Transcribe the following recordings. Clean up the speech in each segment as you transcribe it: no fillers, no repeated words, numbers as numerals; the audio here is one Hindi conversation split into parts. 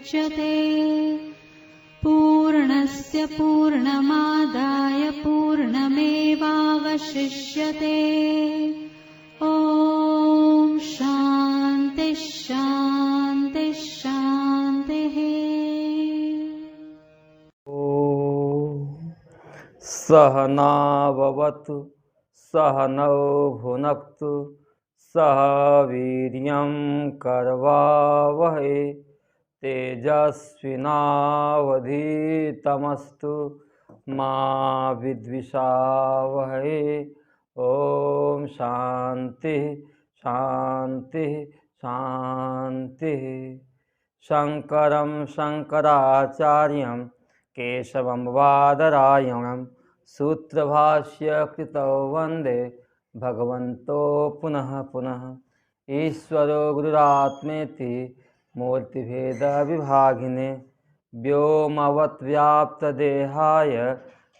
मुच्यते पूर्णस्य पूर्णमादाय पूर्णमेवावशिष्यते। ॐ शान्ति शान्ति शान्तिः। सहनाववतु सहनौ भुनक्तु सह वीर्यं करवावहै तेजस्विनावधीतमस्तु मा विद्विषावहै। ॐ शान्ति शान्ति शान्तिः। शङ्करं शङ्कराचार्यं केशवं बादरायणं सूत्रभाष्य कृतौ वन्दे भगवन्तो पुनः पुनः। ईश्वरो गुरुरात्मेति मूर्तिभेदविभागिने व्योमवद्व्याप्तदेहाय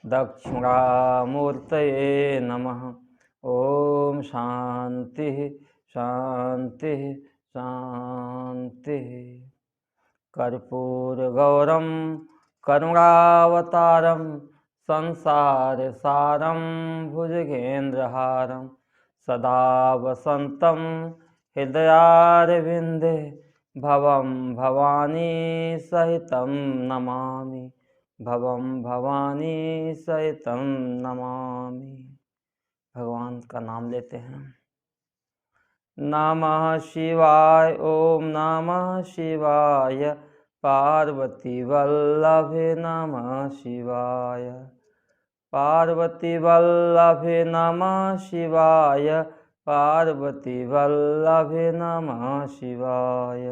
दक्षिणामूर्तये नमः। ॐ शान्तिः शान्तिः शान्तिः। कर्पूरगौरं करुणावतारं संसारसारं भुजगेन्द्रहारं सदा वसन्तं हृदयारविन्दे भवं भवानी सहितं नमामि भवं भवानी सहितं नमामि। भगवान का नाम लेते हैं। नमः शिवाय। ओम नमः शिवाय। पार्वती वल्लभे नमः शिवाय। पार्वती वल्लभे नमः शिवाय। पार्वती वल्लभे नमः शिवाय।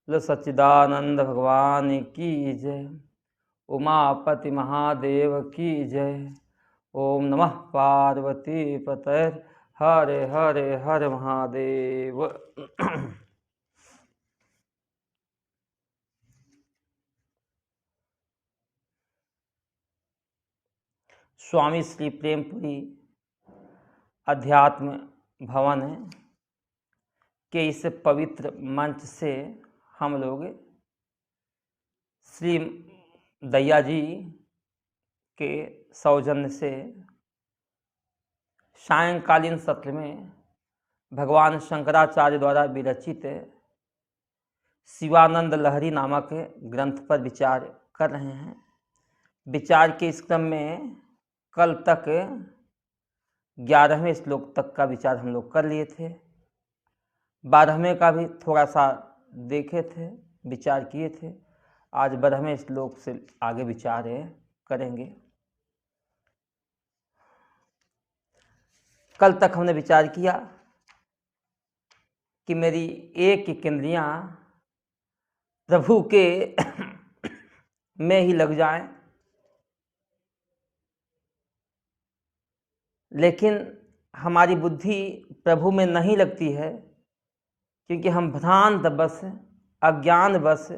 लो सच्चिदानंद भगवान की जय। उमापति महादेव की जय। ओम नमः पार्वती पतये हरे हरे हर महादेव। स्वामी श्री प्रेमपुरी अध्यात्म भवन के इस पवित्र मंच से हम लोग श्री दया जी के सौजन्य से सायंकालीन सत्र में भगवान शंकराचार्य द्वारा विरचित शिवानंद लहरी नामक ग्रंथ पर विचार कर रहे हैं। विचार के इस क्रम में कल तक 11वें श्लोक तक का विचार हम लोग कर लिए थे। 12वें का भी थोड़ा सा देखे थे, विचार किए थे। आज 12वें श्लोक से आगे विचार करेंगे। कल तक हमने विचार किया कि मेरी एक एक इंद्रियां प्रभु के में ही लग जाएं, लेकिन हमारी बुद्धि प्रभु में नहीं लगती है, क्योंकि हम भ्रांत बस, अज्ञान बस,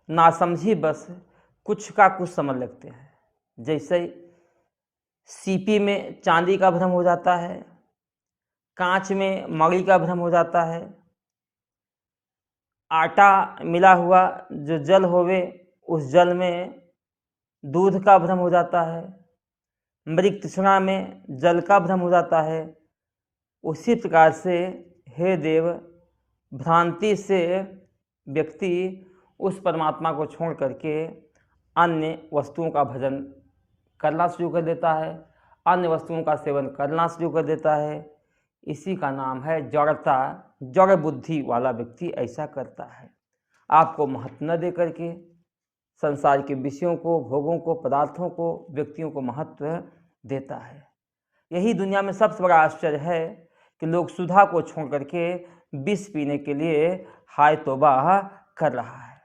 नासमझी बस कुछ का कुछ समझ लगते हैं। जैसे सीपी में चांदी का भ्रम हो जाता है, कांच में मणि का भ्रम हो जाता है, आटा मिला हुआ जो जल होवे उस जल में दूध का भ्रम हो जाता है, मृग तृष्णा में जल का भ्रम हो जाता है। उसी प्रकार से हे देव, भ्रांति से व्यक्ति उस परमात्मा को छोड़ करके अन्य वस्तुओं का भजन करना शुरू कर देता है, अन्य वस्तुओं का सेवन करना शुरू कर देता है। इसी का नाम है जड़ता। जड़ बुद्धि वाला व्यक्ति ऐसा करता है। आपको महत्व न दे करके संसार के विषयों को, भोगों को, पदार्थों को, व्यक्तियों को महत्व देता है। यही दुनिया में सबसे बड़ा आश्चर्य है कि लोग सुधा को छोड़ करके विष पीने के लिए हाय तौबा कर रहा है।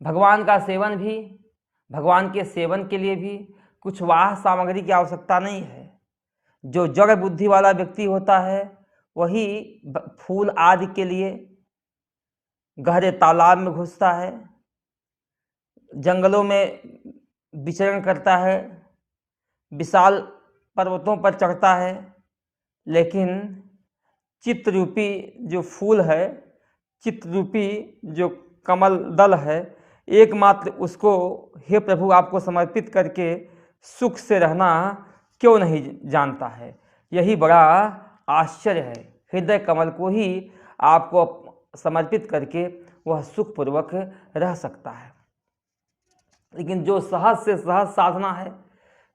भगवान का सेवन भी, भगवान के सेवन के लिए भी कुछ वाह सामग्री की आवश्यकता नहीं है। जो जड़ बुद्धि वाला व्यक्ति होता है वही फूल आदि के लिए गहरे तालाब में घुसता है, जंगलों में विचरण करता है, विशाल पर्वतों पर चढ़ता है, लेकिन चित्त रूपी जो फूल है, चित्त रूपी जो कमल दल है, एकमात्र उसको हे प्रभु आपको समर्पित करके सुख से रहना क्यों नहीं जानता है। यही बड़ा आश्चर्य है। हृदय कमल को ही आपको समर्पित करके वह सुखपूर्वक रह सकता है। लेकिन जो सहज से सहज साधना है,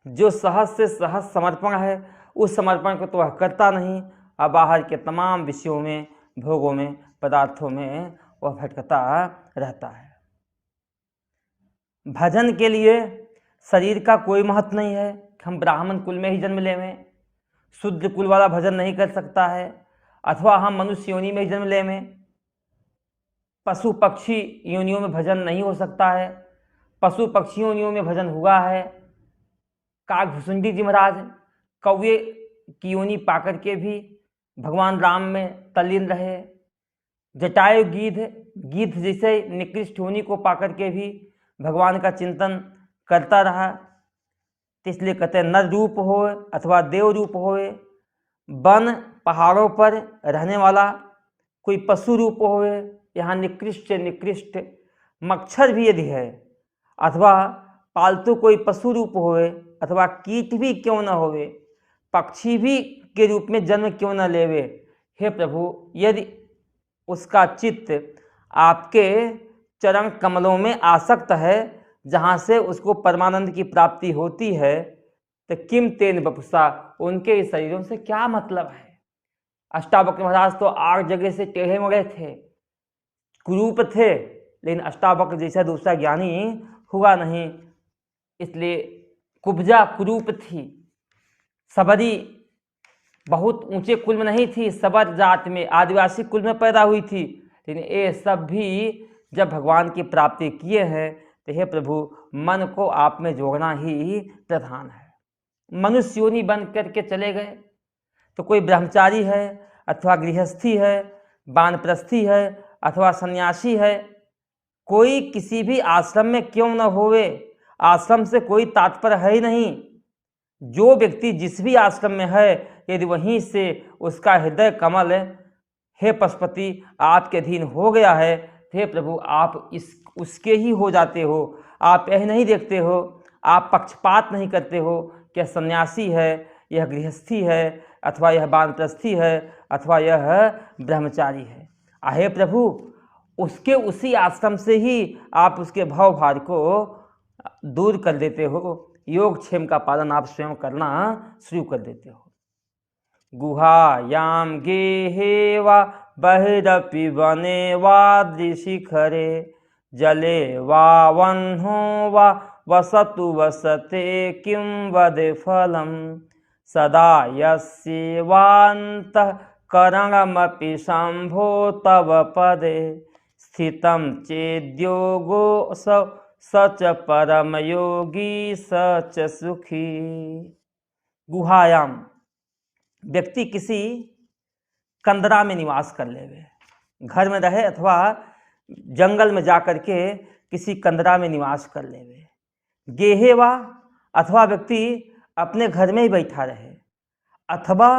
जो सहज से सहज समर्पण है, उस समर्पण को तो वह करता नहीं, अब बाहर के तमाम विषयों में, भोगों में, पदार्थों में वह भटकता रहता है। भजन के लिए शरीर का कोई महत्व नहीं है। हम ब्राह्मण कुल में ही जन्म लेवें, शुद्ध कुल वाला भजन नहीं कर सकता है, अथवा हम मनुष्य योनि में ही जन्म लेवें, पशु पक्षी योनियों में भजन नहीं हो सकता है। पशु पक्षी योनियों में भजन हुआ है। काकभुसुंडी जी महाराज कौवे की योनि पाकर के भी भगवान राम में तल्लीन रहे। जटायु गीध जैसे निकृष्ट योनि को पाकर के भी भगवान का चिंतन करता रहा। तो इसलिए कहते हैं नर रूप हो अथवा देव रूप हो, वन पहाड़ों पर रहने वाला कोई पशु रूप हो, यहाँ निकृष्ट से निकृष्ट मच्छर भी यदि है, अथवा पालतू कोई पशु रूप होवे, अथवा कीट भी क्यों न होवे, पक्षी भी के रूप में जन्म क्यों न लेवे, हे प्रभु यदि उसका चित्त आपके चरण कमलों में आसक्त है, जहाँ से उसको परमानंद की प्राप्ति होती है, तो किम तेन बपुसा, उनके इस शरीरों से क्या मतलब है। अष्टावक्र महाराज तो 8 जगह से टेढ़े मरे थे, कुरूप थे, लेकिन अष्टावक्र जैसा दूसरा ज्ञानी हुआ नहीं, इसलिए कुब्जा कुरूप थी। सबरी बहुत ऊंचे कुल में नहीं थी, सबर जात में आदिवासी कुल में पैदा हुई थी, लेकिन ये सब भी जब भगवान की प्राप्ति किए हैं तो हे प्रभु मन को आप में जोड़ना ही प्रधान है। मनुष्य योनि बन करके चले गए तो कोई ब्रह्मचारी है अथवा गृहस्थी है, वानप्रस्थी है अथवा सन्यासी है, कोई किसी भी आश्रम में क्यों न होवे, आश्रम से कोई तात्पर्य है ही नहीं। जो व्यक्ति जिस भी आश्रम में है, यदि वहीं से उसका हृदय कमल हे पशुपति आपके अधीन हो गया है, हे प्रभु आप उसके ही हो जाते हो। आप यह नहीं देखते हो, आप पक्षपात नहीं करते हो कि यह सन्यासी है, यह गृहस्थी है, अथवा यह वानप्रस्थी है, अथवा यह ब्रह्मचारी है। हे प्रभु उसके उसी आश्रम से ही आप उसके भाव भार को दूर कर देते हो, योगक्षेम का पालन आप स्वयं करना शुरू कर देते हो। गुहायाम गेहे वा बहिरपि वने वा दृशिखरे, जले वा वह्नो वा वसतु वसते किं वदे फलम, सदा यस्यैवान्तः करणमपि शंभो तव पदे, स्थितं चेद्योगो सच परम योगी सच सुखी। गुहायाम व्यक्ति किसी कंदरा में निवास कर लेवे, घर में रहे अथवा जंगल में जाकर के किसी कंदरा में निवास कर लेवे। गेहे वा अथवा व्यक्ति अपने घर में ही बैठा रहे, अथवा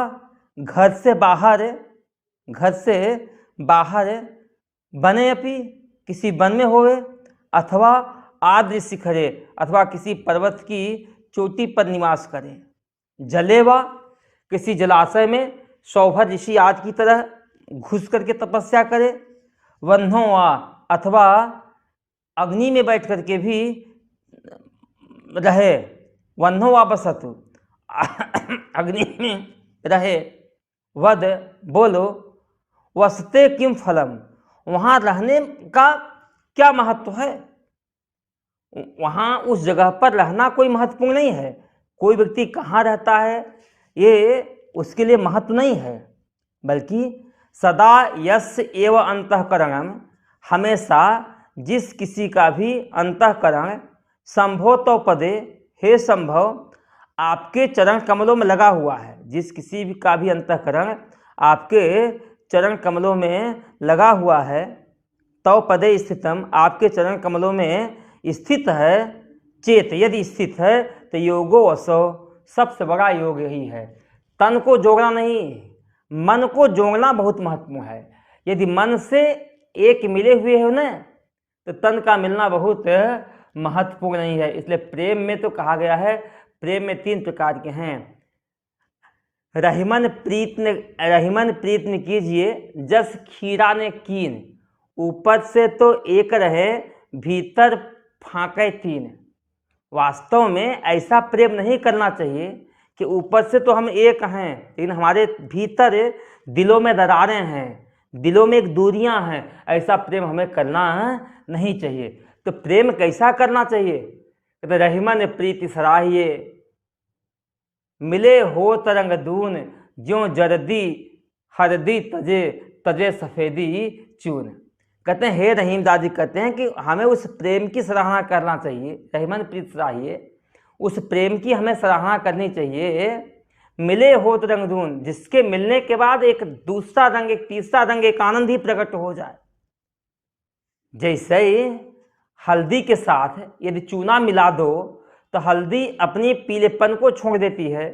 घर से बाहर बने अपि किसी वन में होवे, अथवा आद्र शिखरे अथवा किसी पर्वत की चोटी पर निवास करें। जले वा किसी जलाशय में सौभर ऋषि आदि की तरह घुस करके तपस्या करे। वन्हों वा अथवा अग्नि में बैठ करके भी रहे। वन्हों वा बसतु अग्नि में रहे। वद बोलो वसते किम फलम, वहाँ रहने का क्या महत्व है। वहाँ उस जगह पर रहना कोई महत्वपूर्ण नहीं है। कोई व्यक्ति कहाँ रहता है ये उसके लिए महत्व नहीं है, बल्कि सदा यस एव अंतःकरणम, हमेशा जिस किसी का भी अंतःकरण संभव तो पदे, हे संभव आपके चरण कमलों में लगा हुआ है। जिस किसी भी का भी अंतःकरण आपके चरण कमलों में लगा हुआ है, तो पदे स्थितम, आपके चरण कमलों में स्थित है। चेत यदि स्थित है तो योगो असो, सबसे बड़ा योग यही है। तन को जोड़ना नहीं, मन को जोड़ना बहुत महत्वपूर्ण है। यदि मन से एक मिले हुए हो न तो तन का मिलना बहुत महत्वपूर्ण नहीं है। इसलिए प्रेम में तो कहा गया है, प्रेम में 3 प्रकार के हैं। रहीमन प्रीत न कीजिए जस खीरा ने कीन, ऊपर से तो एक रहे भीतर फांके 3। वास्तव में ऐसा प्रेम नहीं करना चाहिए कि ऊपर से तो हम एक हैं लेकिन हमारे भीतर दिलों में दरारें हैं, दिलों में एक दूरियां हैं। ऐसा प्रेम हमें करना नहीं चाहिए। तो प्रेम कैसा करना चाहिए? तो रहीमन प्रीति सराहिए, मिले हो तरंग दून, ज्यों जरदी हरदी तजे तजे सफेदी चून। कहते हैं, हे रहीम दादी कहते हैं कि हमें उस प्रेम की सराहना करना चाहिए। रहीमन प्रीत सराहिए, उस प्रेम की हमें सराहना करनी चाहिए। मिले हो तो रंग दून, जिसके मिलने के बाद एक दूसरा रंग, एक तीसरा रंग, एक आनंद ही प्रकट हो जाए। जैसे हल्दी के साथ यदि चूना मिला दो तो हल्दी अपनी पीलेपन को छोड़ देती है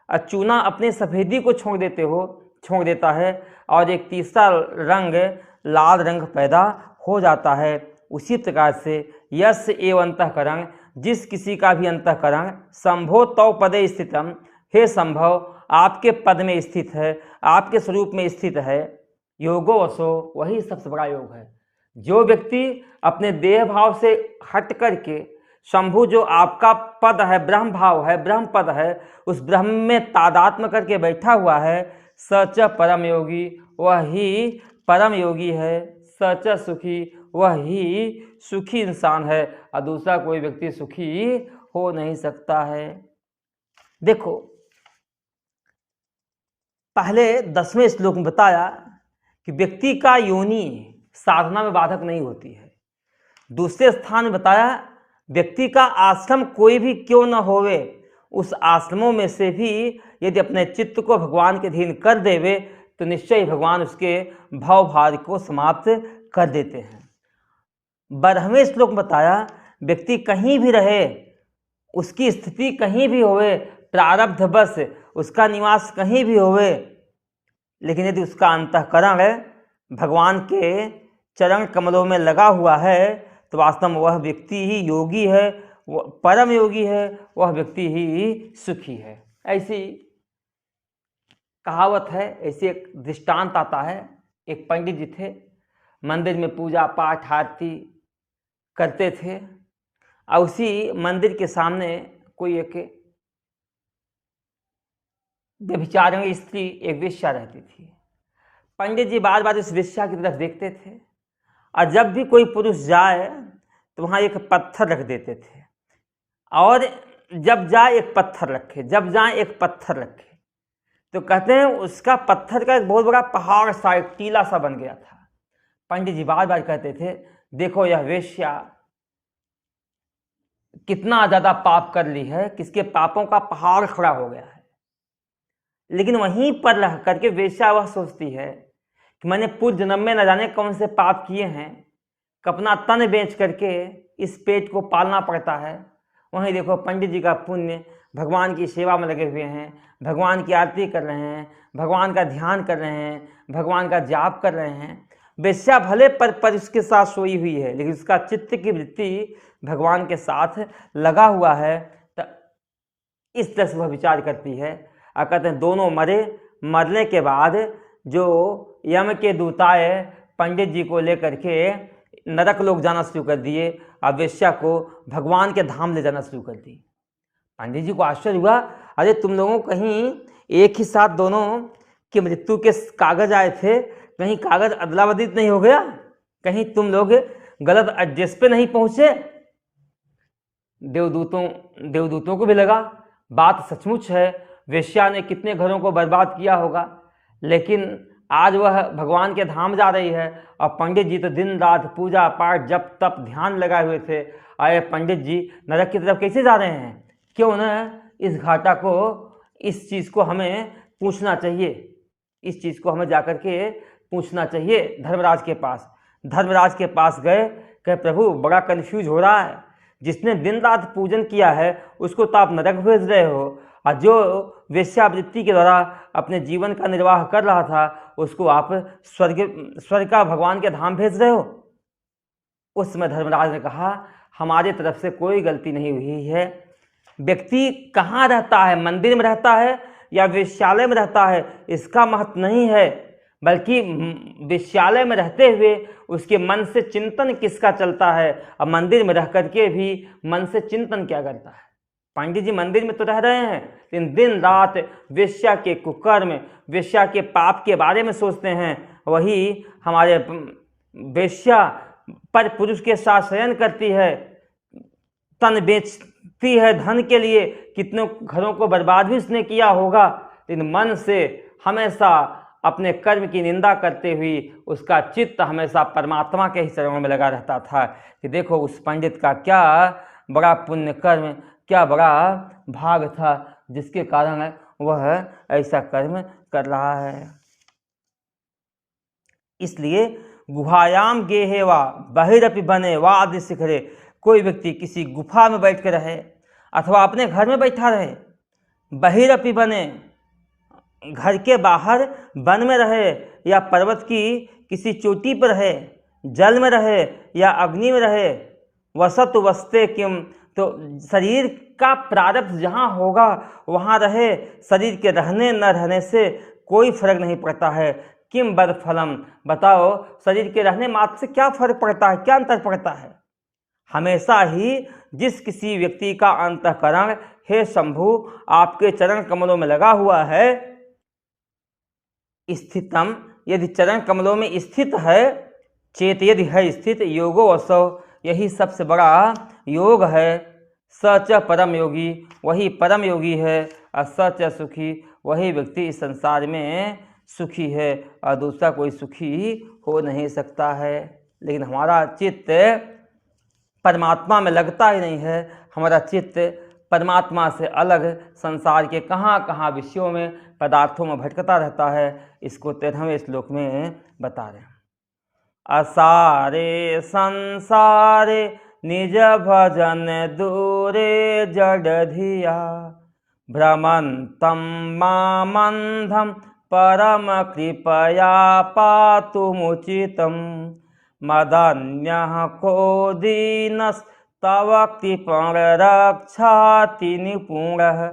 और चूना अपनी सफ़ेदी को छोड़ देता है और एक तीसरा रंग लाल रंग पैदा हो जाता है। उसी प्रकार से यस एव अंतःकरण, जिस किसी का भी अंतःकरण संभो तव पदे स्थितम, हे संभव आपके पद में स्थित है, आपके स्वरूप में स्थित है। योगो वसो, वही सबसे बड़ा योग है। जो व्यक्ति अपने देह भाव से हट करके शंभु जो आपका पद है, ब्रह्म भाव है, ब्रह्म पद है, उस ब्रह्म में तादात्म्य करके बैठा हुआ है, सच परम योगी, वही परम योगी है। सच सुखी, वही सुखी इंसान है और दूसरा कोई व्यक्ति सुखी हो नहीं सकता है। देखो, पहले 10वें श्लोक में बताया कि व्यक्ति का योनि साधना में बाधक नहीं होती है। दूसरे स्थान में बताया व्यक्ति का आश्रम कोई भी क्यों न होवे, उस आश्रमों में से भी यदि अपने चित्त को भगवान के अधीन कर देवे तो निश्चय ही भगवान उसके भाव भार को समाप्त कर देते हैं। 12वें श्लोक में बताया व्यक्ति कहीं भी रहे, उसकी स्थिति कहीं भी होवे, प्रारब्ध बस उसका निवास कहीं भी होवे, लेकिन यदि उसका अंतःकरण भगवान के चरण कमलों में लगा हुआ है तो वास्तव में वह व्यक्ति ही योगी है, वह परम योगी है, वह व्यक्ति ही सुखी है। ऐसी कहावत है, ऐसी एक दृष्टांत आता है। एक पंडित जी थे, मंदिर में पूजा पाठ आरती करते थे और उसी मंदिर के सामने कोई एक व्यभिचारिणी स्त्री, एक वेश्या रहती थी। पंडित जी बार बार इस वेश्या की तरफ देखते थे और जब भी कोई पुरुष जाए तो वहाँ एक पत्थर रख देते थे और जब जाए एक पत्थर रखे, जब जाए एक पत्थर रखे। तो कहते हैं उसका पत्थर का एक बहुत बड़ा पहाड़ सा, एक टीला सा बन गया था। पंडित जी बार बार कहते थे, देखो यह वेश्या कितना ज़्यादा पाप कर ली है, किसके पापों का पहाड़ खड़ा हो गया है। लेकिन वहीं पर रह करके वेश्या वह सोचती है कि मैंने पूर्व जन्म में न जाने कौन से पाप किए हैं, अपना तन बेच करके इस पेट को पालना पड़ता है। वहीं देखो पंडित जी का पुण्य, भगवान की सेवा में लगे हुए हैं, भगवान की आरती कर रहे हैं, भगवान का ध्यान कर रहे हैं, भगवान का जाप कर रहे हैं। वेश्या भले पर उसके साथ सोई हुई है लेकिन उसका चित्त की वृत्ति भगवान के साथ लगा हुआ है। तो इस तरह से वह विचार करती है और कहते हैं दोनों मरे। मरने के बाद जो यम के दूताए पंडित जी को लेकर के नरक लोग जाना शुरू कर दिए और वेश्या को भगवान के धाम ले जाना शुरू कर दी। पंडित जी को आश्चर्य हुआ, अरे तुम लोगों कहीं एक ही साथ दोनों की मृत्यु के कागज आए थे, कहीं कागज अदला बदली नहीं हो गया, कहीं तुम लोग गलत एड्रेस पे नहीं पहुंचे? देवदूतों को भी लगा बात सचमुच है, वेश्या ने कितने घरों को बर्बाद किया होगा, लेकिन आज वह भगवान के धाम जा रही है। और पंडित जी तो दिन रात पूजा पाठ जप तप ध्यान लगाए हुए थे। आए पंडित जी नरक की तरफ कैसे जा रहे हैं? क्यों न इस घाटा को, इस चीज़ को हमें पूछना चाहिए, इस चीज़ को हमें जाकर के पूछना चाहिए धर्मराज के पास। धर्मराज के पास गए, कहे प्रभु बड़ा कन्फ्यूज हो रहा है, जिसने दिन रात पूजन किया है उसको तो आप नरक भेज रहे हो और जो वेश्यावृत्ति के द्वारा अपने जीवन का निर्वाह कर रहा था उसको आप स्वर्ग का भगवान के धाम भेज रहे हो। उस समय धर्मराज ने कहा, हमारे तरफ से कोई गलती नहीं हुई है। व्यक्ति कहाँ रहता है, मंदिर में रहता है या वेश्यालय में रहता है, इसका महत्व नहीं है, बल्कि वेश्यालय में रहते हुए उसके मन से चिंतन किसका चलता है, और मंदिर में रह करके भी मन से चिंतन क्या करता है। पंडित जी मंदिर में तो रह रहे हैं, लेकिन दिन रात वेश्या के कुकर्म, वेश्या के पाप के बारे में सोचते हैं। वही हमारे वेश्या पर पुरुष के साथ शयन करती है, तन बेचती है धन के लिए, कितनों घरों को बर्बाद भी उसने किया होगा, लेकिन मन से हमेशा अपने कर्म की निंदा करते हुए उसका चित्त हमेशा परमात्मा के ही चरणों में लगा रहता था कि देखो उस पंडित का क्या बड़ा पुण्य कर्म, क्या बड़ा भाग था, जिसके कारण वह ऐसा कर्म कर रहा है। इसलिए गुहायाम गेहे वा बहिरपि बने वा आदि शिखरे, कोई व्यक्ति किसी गुफा में बैठ कर रहे अथवा अपने घर में बैठा रहे, बहिरपि बने घर के बाहर वन में रहे या पर्वत की किसी चोटी पर रहे, जल में रहे या अग्नि में रहे, वसत वस्ते किम, तो शरीर का प्रारब्ध जहाँ होगा वहाँ रहे, शरीर के रहने न रहने से कोई फर्क नहीं पड़ता है। किम बद फलम, बताओ शरीर के रहने मात्र से क्या फर्क पड़ता है, क्या अंतर पड़ता है। हमेशा ही जिस किसी व्यक्ति का अंतःकरण हे शंभु आपके चरण कमलों में लगा हुआ है, स्थितम, यदि चरण कमलों में स्थित है, चेत यदि है स्थित, योगो असौ, यही सबसे बड़ा योग है। सच परम योगी, वही परम योगी है। और सच सुखी, वही व्यक्ति इस संसार में सुखी है और दूसरा कोई सुखी हो नहीं सकता है। लेकिन हमारा चित्त परमात्मा में लगता ही नहीं है, हमारा चित्त परमात्मा से अलग संसार के कहाँ कहाँ विषयों में, पदार्थों में भटकता रहता है। इसको 13वें श्लोक में बता रहे हैं। असारे संसारे निज भजन दूरे जड़ धिया, भ्रमंतम मामंधम परम कृपया पातुमुचितम, मदन्यः को दीनस् तव कृपण रक्षाति निपुणः,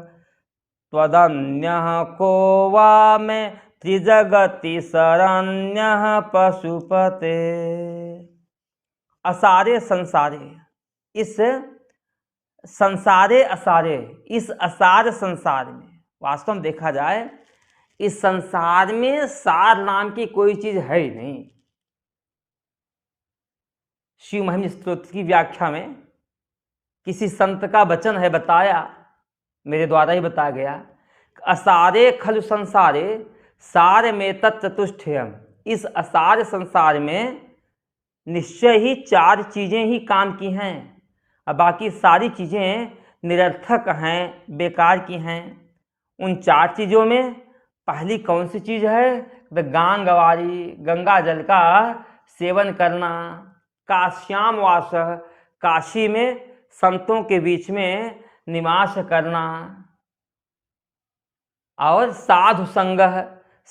त्वदन्यः को वा मे त्रिजगति शरण्यः पशुपते। असारे संसारे, इस संसारे असारे, इस असार संसार में, वास्तव में देखा जाए इस संसार में सार नाम की कोई चीज है ही नहीं। शिव महिम स्तोत्र की व्याख्या में किसी संत का वचन है, बताया, मेरे द्वारा ही बताया गया, असारे खलु संसारे सार में तत्चतुष्टयम्, इस असार संसार में निश्चय ही 4 चीजें ही काम की हैं और बाकी सारी चीजें निरर्थक हैं, बेकार की हैं। उन 4 चीजों में पहली कौन सी चीज है? तो गांगवारी, गंगा जल का सेवन करना, काश्याम वास, काशी में संतों के बीच में निवास करना, और साधु संग,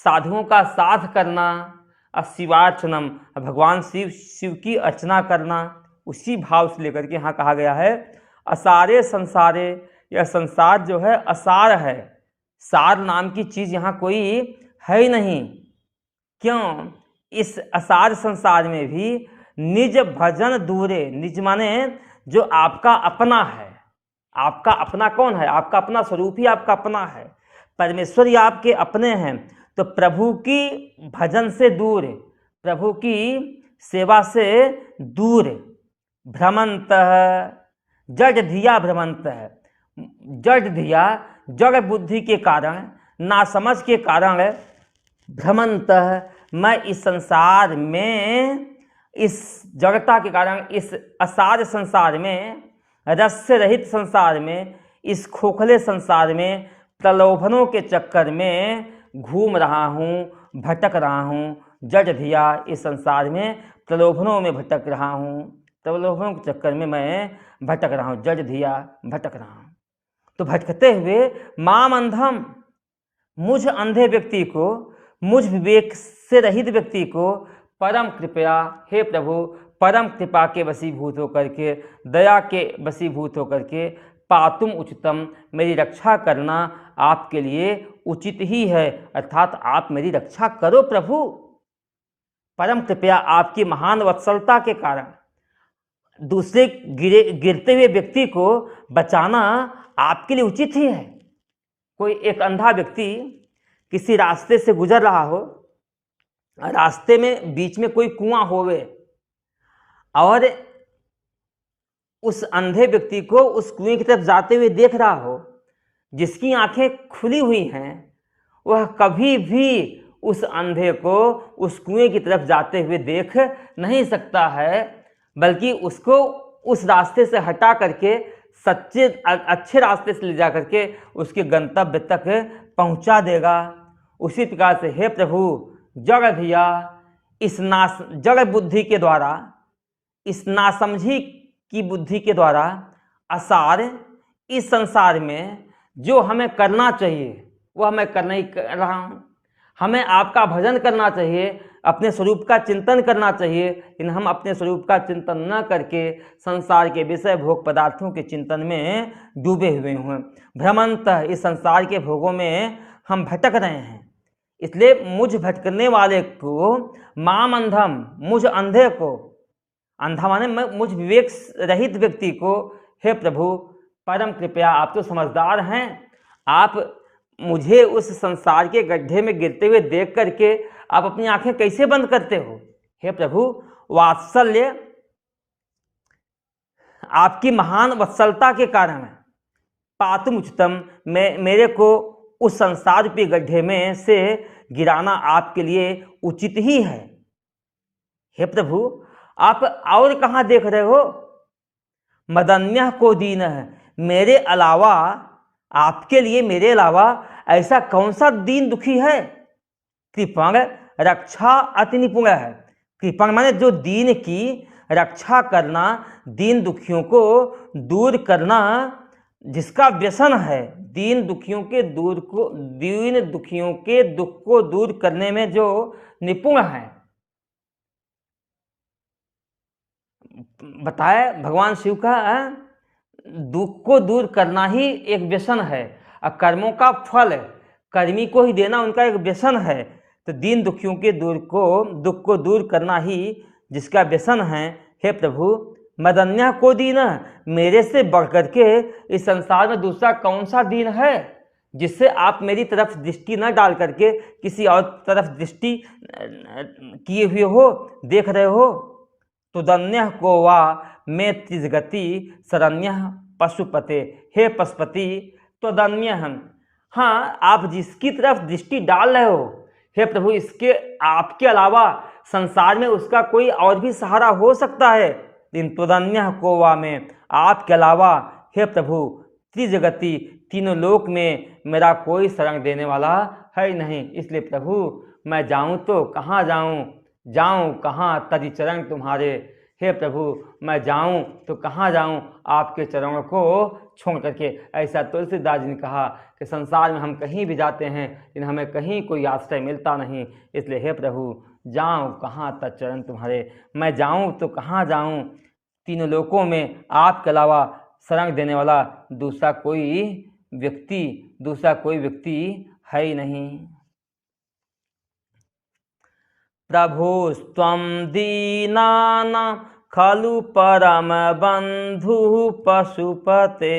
साधुओं का साथ करना, और शिवार्चनम, भगवान शिव की अर्चना करना। उसी भाव से लेकर के यहाँ कहा गया है असारे संसारे, यह संसार जो है असार है, सार नाम की चीज यहाँ कोई है ही नहीं। क्यों? इस असार संसार में भी निज भजन दूरे, निज माने जो आपका अपना है। आपका अपना कौन है? आपका अपना स्वरूप ही आपका अपना है, परमेश्वर ही आपके अपने हैं। तो प्रभु की भजन से दूर, प्रभु की सेवा से दूर, भ्रमंतः जड़ धिया, भ्रमंत है जड़ धिया, जड़ बुद्धि के कारण, नासमझ के कारण, भ्रमंतः, मैं इस संसार में, इस जड़ता के कारण, इस असार संसार में, रस से रहित संसार में, इस खोखले संसार में, प्रलोभनों के चक्कर में घूम रहा हूँ, भटक रहा हूँ। जड़ धिया, इस संसार में प्रलोभनों में भटक रहा हूँ, प्रलोभनों के चक्कर में मैं भटक रहा हूँ, जड़ धिया भटक रहा हूँ। तो भटकते हुए माम अंधम, मुझ अंधे व्यक्ति को, मुझ विवेक से रहित व्यक्ति को परम कृपया, हे प्रभु परम कृपा के वशीभूत होकर के, दया के वशीभूत होकर के पातुम उचितम, मेरी रक्षा करना आपके लिए उचित ही है, अर्थात आप मेरी रक्षा करो प्रभु। परम कृपया आपकी महान वत्सलता के कारण दूसरे गिरते हुए व्यक्ति को बचाना आपके लिए उचित ही है। कोई एक अंधा व्यक्ति किसी रास्ते से गुजर रहा हो, रास्ते में बीच में कोई कुआं होवे और उस अंधे व्यक्ति को उस कुएं की तरफ जाते हुए देख रहा हो, जिसकी आंखें खुली हुई हैं वह कभी भी उस अंधे को उस कुएं की तरफ जाते हुए देख नहीं सकता है, बल्कि उसको उस रास्ते से हटा करके सच्चे अच्छे रास्ते से ले जा करके उसके गंतव्य तक पहुंचा देगा। उसी प्रकार से हे प्रभु, जड़ भैया इस जड़ बुद्धि के द्वारा, इस नासमझी की बुद्धि के द्वारा असार इस संसार में जो हमें करना चाहिए वह मैं कर नहीं कर रहा हूँ। हमें आपका भजन करना चाहिए, अपने स्वरूप का चिंतन करना चाहिए, लेकिन हम अपने स्वरूप का चिंतन न करके संसार के विषय भोग पदार्थों के चिंतन में डूबे हुए हैं। भ्रमंतः इस संसार के भोगों में हम भटक रहे हैं। इसलिए मुझ भटकने वाले को, माम अंधम, मुझ अंधे को, अंधा माने मुझ विवेक रहित व्यक्ति को, हे प्रभु परम कृपया आप तो समझदार हैं, आप मुझे उस संसार के गड्ढे में गिरते हुए देख करके आप अपनी आंखें कैसे बंद करते हो। हे प्रभु, वात्सल्य आपकी महान वत्सलता के कारण पातुम उचितम, मेरे को उस संसार रूपी गड्ढे में से गिराना आपके लिए उचित ही है। हे प्रभु, आप और कहाँ देख रहे हो? मदन्य को दीन है, मेरे अलावा, आपके लिए मेरे अलावा ऐसा कौन सा दीन दुखी है? कृपण रक्षा अति निपुण है। कृपण माने जो दीन की रक्षा करना, दीन दुखियों को दूर करना, जिसका व्यसन है, दीन दुखियों के दुख को दूर करने में जो निपुण है। बताए भगवान शिव का दुख को दूर करना ही एक व्यसन है, और कर्मों का फल कर्मी को ही देना उनका एक व्यसन है। तो दीन दुखियों के दुख को दूर करना ही जिसका व्यसन है। हे प्रभु, मदन्या को दीन, मेरे से बढ़कर के इस संसार में दूसरा कौन सा दीन है जिससे आप मेरी तरफ दृष्टि न डाल करके किसी और तरफ दृष्टि किए हुए हो, देख रहे हो। तो दन्य को वा में त्रिजगति शरण्य पशुपते, हे पशुपति तो दन्य हम, हाँ आप जिसकी तरफ दृष्टि डाल रहे हो हे प्रभु, इसके आपके अलावा संसार में उसका कोई और भी सहारा हो सकता है, लेकिन त्वदन्य को वा में, आपके अलावा हे प्रभु त्रिजगति, तीनों लोक में मेरा कोई शरण देने वाला है नहीं। इसलिए प्रभु मैं जाऊं तो कहाँ जाऊं, जाऊं कहाँ तरि चरण तुम्हारे। हे प्रभु मैं जाऊं तो कहाँ जाऊं आपके चरणों को छोड़ करके। ऐसा तुलसीदास जी ने कहा कि संसार में हम कहीं भी जाते हैं लेकिन हमें कहीं कोई आश्रय मिलता नहीं, इसलिए हे प्रभु जाऊं कहाँ तत् चरण तुम्हारे। मैं जाऊं तो कहाँ जाऊं, तीनों लोकों में आपके अलावा शरण देने वाला दूसरा कोई व्यक्ति है ही नहीं। प्रभुस्त्वं दीनानां खलु परम बंधु पशुपते,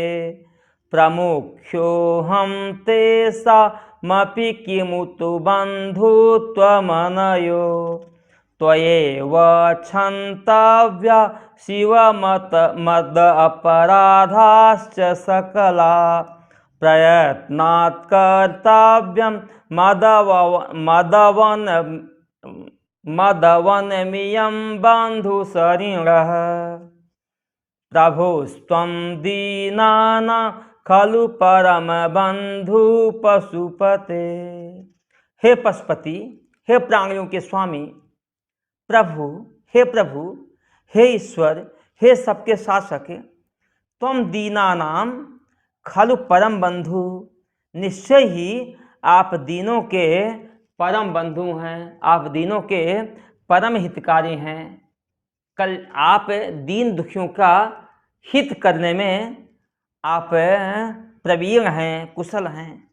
प्रमुख्योऽहं तेषामपि किमुतु बंधु त्वमनयो। त्वयैव क्षन्तव्या शिव मद अपराधाश्च सकला, प्रयत्नात् कर्तव्यं मदवनमियं बंधु शरीरः। प्रभुस्त्वं दीनानां खलु परम बंधु पशुपते। हे पशुपति, हे प्राणियों के स्वामी, प्रभु, हे प्रभु, हे ईश्वर, हे सबके शासक, त्वं दीनानां खलु परम बंधु, निश्चय ही आप दीनों के परम बंधु हैं, आप दीनों के परम हितकारी हैं। आप दीन दुखियों का हित करने में आप प्रवीण हैं, कुशल हैं।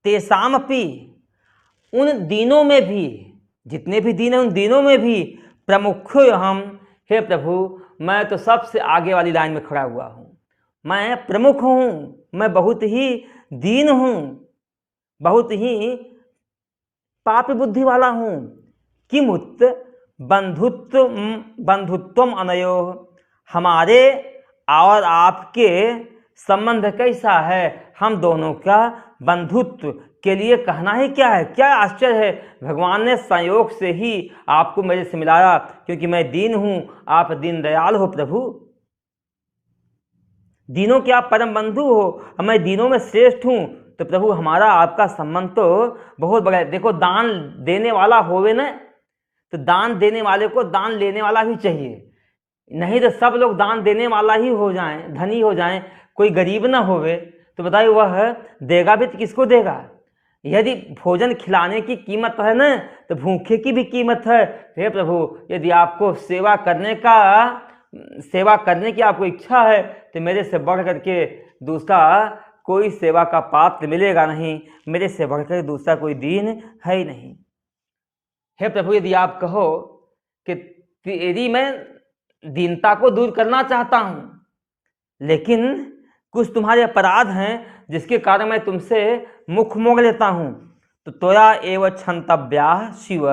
तेसामपि, उन दीनों में भी, जितने भी दीन हैं उन दीनों में भी प्रमुख हम, हे प्रभु मैं तो सबसे आगे वाली लाइन में खड़ा हुआ हूँ, मैं प्रमुख हूँ, मैं बहुत ही दीन हूँ, बहुत ही पाप बुद्धि वाला हूँ। किमुत बंधुत्वम अनयो, हमारे और आपके संबंध कैसा है, हम दोनों का बंधुत्व के लिए कहना ही क्या है। क्या आश्चर्य है, भगवान ने संयोग से ही आपको मेरे से मिलाया, क्योंकि मैं दीन हूं, आप दीन दयाल हो प्रभु, दीनों के आप परम बंधु हो, मैं दीनों में श्रेष्ठ हूं, तो प्रभु हमारा आपका संबंध तो बहुत बड़ा है। देखो दान देने वाला होवे ना, तो दान देने वाले को दान लेने वाला भी चाहिए, नहीं तो सब लोग दान देने वाला ही हो जाएं, धनी हो जाएं, कोई गरीब ना होवे, तो बताइए वह देगा भी तो किसको देगा। यदि भोजन खिलाने की कीमत है ना, तो भूखे की भी कीमत है। हे प्रभु, यदि आपको सेवा करने की आपको इच्छा है, तो मेरे से बढ़ करके दूसरा कोई सेवा का पात्र मिलेगा नहीं, मेरे से बढ़कर दूसरा कोई दीन है ही नहीं। हे प्रभु, यदि आप कहो कि तेरी मैं दीनता को दूर करना चाहता हूं, लेकिन कुछ तुम्हारे अपराध हैं जिसके कारण मैं तुमसे मुख मोड़ लेता हूं, तो त्वया एव क्षंतव्या शिव,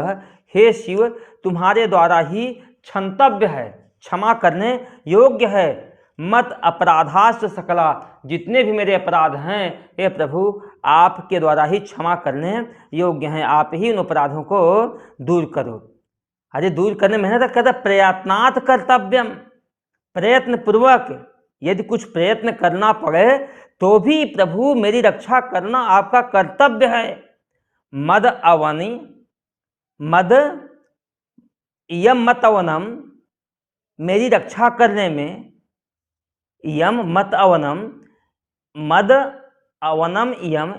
हे शिव तुम्हारे द्वारा ही क्षंतव्य है, क्षमा करने योग्य है। मत अपराधाश्च सकला, जितने भी मेरे अपराध हैं हे प्रभु आपके द्वारा ही क्षमा करने योग्य हैं, आप ही उन अपराधों को दूर करो। अरे दूर करने मेहनत कहता प्रयत्नात् कर्तव्यम, प्रयत्न पूर्वक यदि कुछ प्रयत्न करना पड़े तो भी प्रभु मेरी रक्षा करना आपका कर्तव्य है। मद अवनी मद यम मत अवनम, मेरी रक्षा करने में, यम मत अवनम, मद अवनम यम,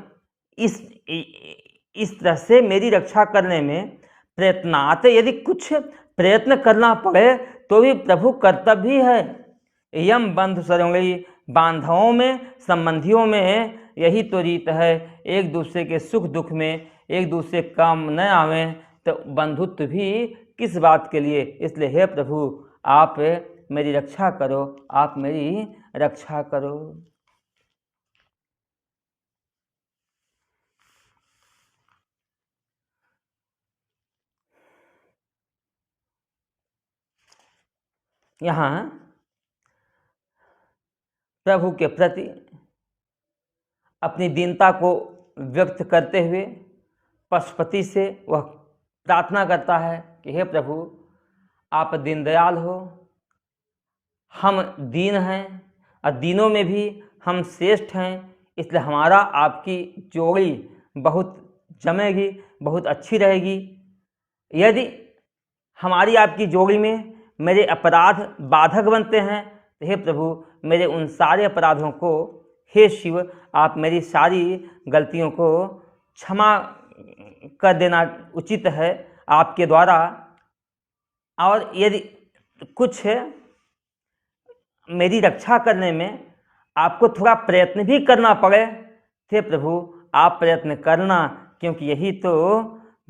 इस तरह से मेरी रक्षा करने में प्रयत्नात्, यदि कुछ प्रयत्न करना पड़े तो भी प्रभु कर्तव्य ही है। यम बंधु सरोगी, बांधवों में, संबंधियों में यही तो रीत है, एक दूसरे के सुख दुख में एक दूसरे काम न आवे, तो बंधुत्व भी किस बात के लिए। इसलिए हे प्रभु आप मेरी रक्षा करो, आप मेरी रक्षा करो। यहाँ प्रभु के प्रति अपनी दीनता को व्यक्त करते हुए पशुपति से वह प्रार्थना करता है कि हे प्रभु आप दीनदयाल हो, हम दीन हैं और दीनों में भी हम श्रेष्ठ हैं, इसलिए हमारा आपकी जोड़ी बहुत जमेगी, बहुत अच्छी रहेगी। यदि हमारी आपकी जोड़ी में मेरे अपराध बाधक बनते हैं तो हे प्रभु मेरे उन सारे अपराधों को, हे शिव आप मेरी सारी गलतियों को क्षमा कर देना उचित है आपके द्वारा। और यदि कुछ मेरी रक्षा करने में आपको थोड़ा प्रयत्न भी करना पड़े थे प्रभु आप प्रयत्न करना, क्योंकि यही तो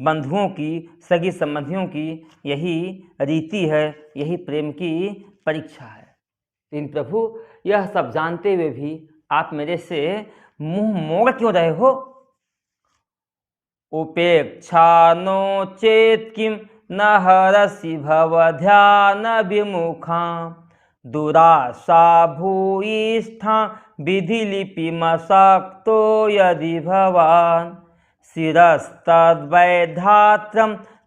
बंधुओं की, सगी संबंधियों की यही रीति है, यही प्रेम की परीक्षा है। लेकिन प्रभु यह सब जानते हुए भी आप मेरे से मुंह मोड़ क्यों रहे हो। उपेक्षा नो चेत किम न हरसि भव ध्यान विमुखा, दुराशा भूयिष्ठा विधि लिपि मशक्तो यदि भवान, शिरस्तद्वैधात्रम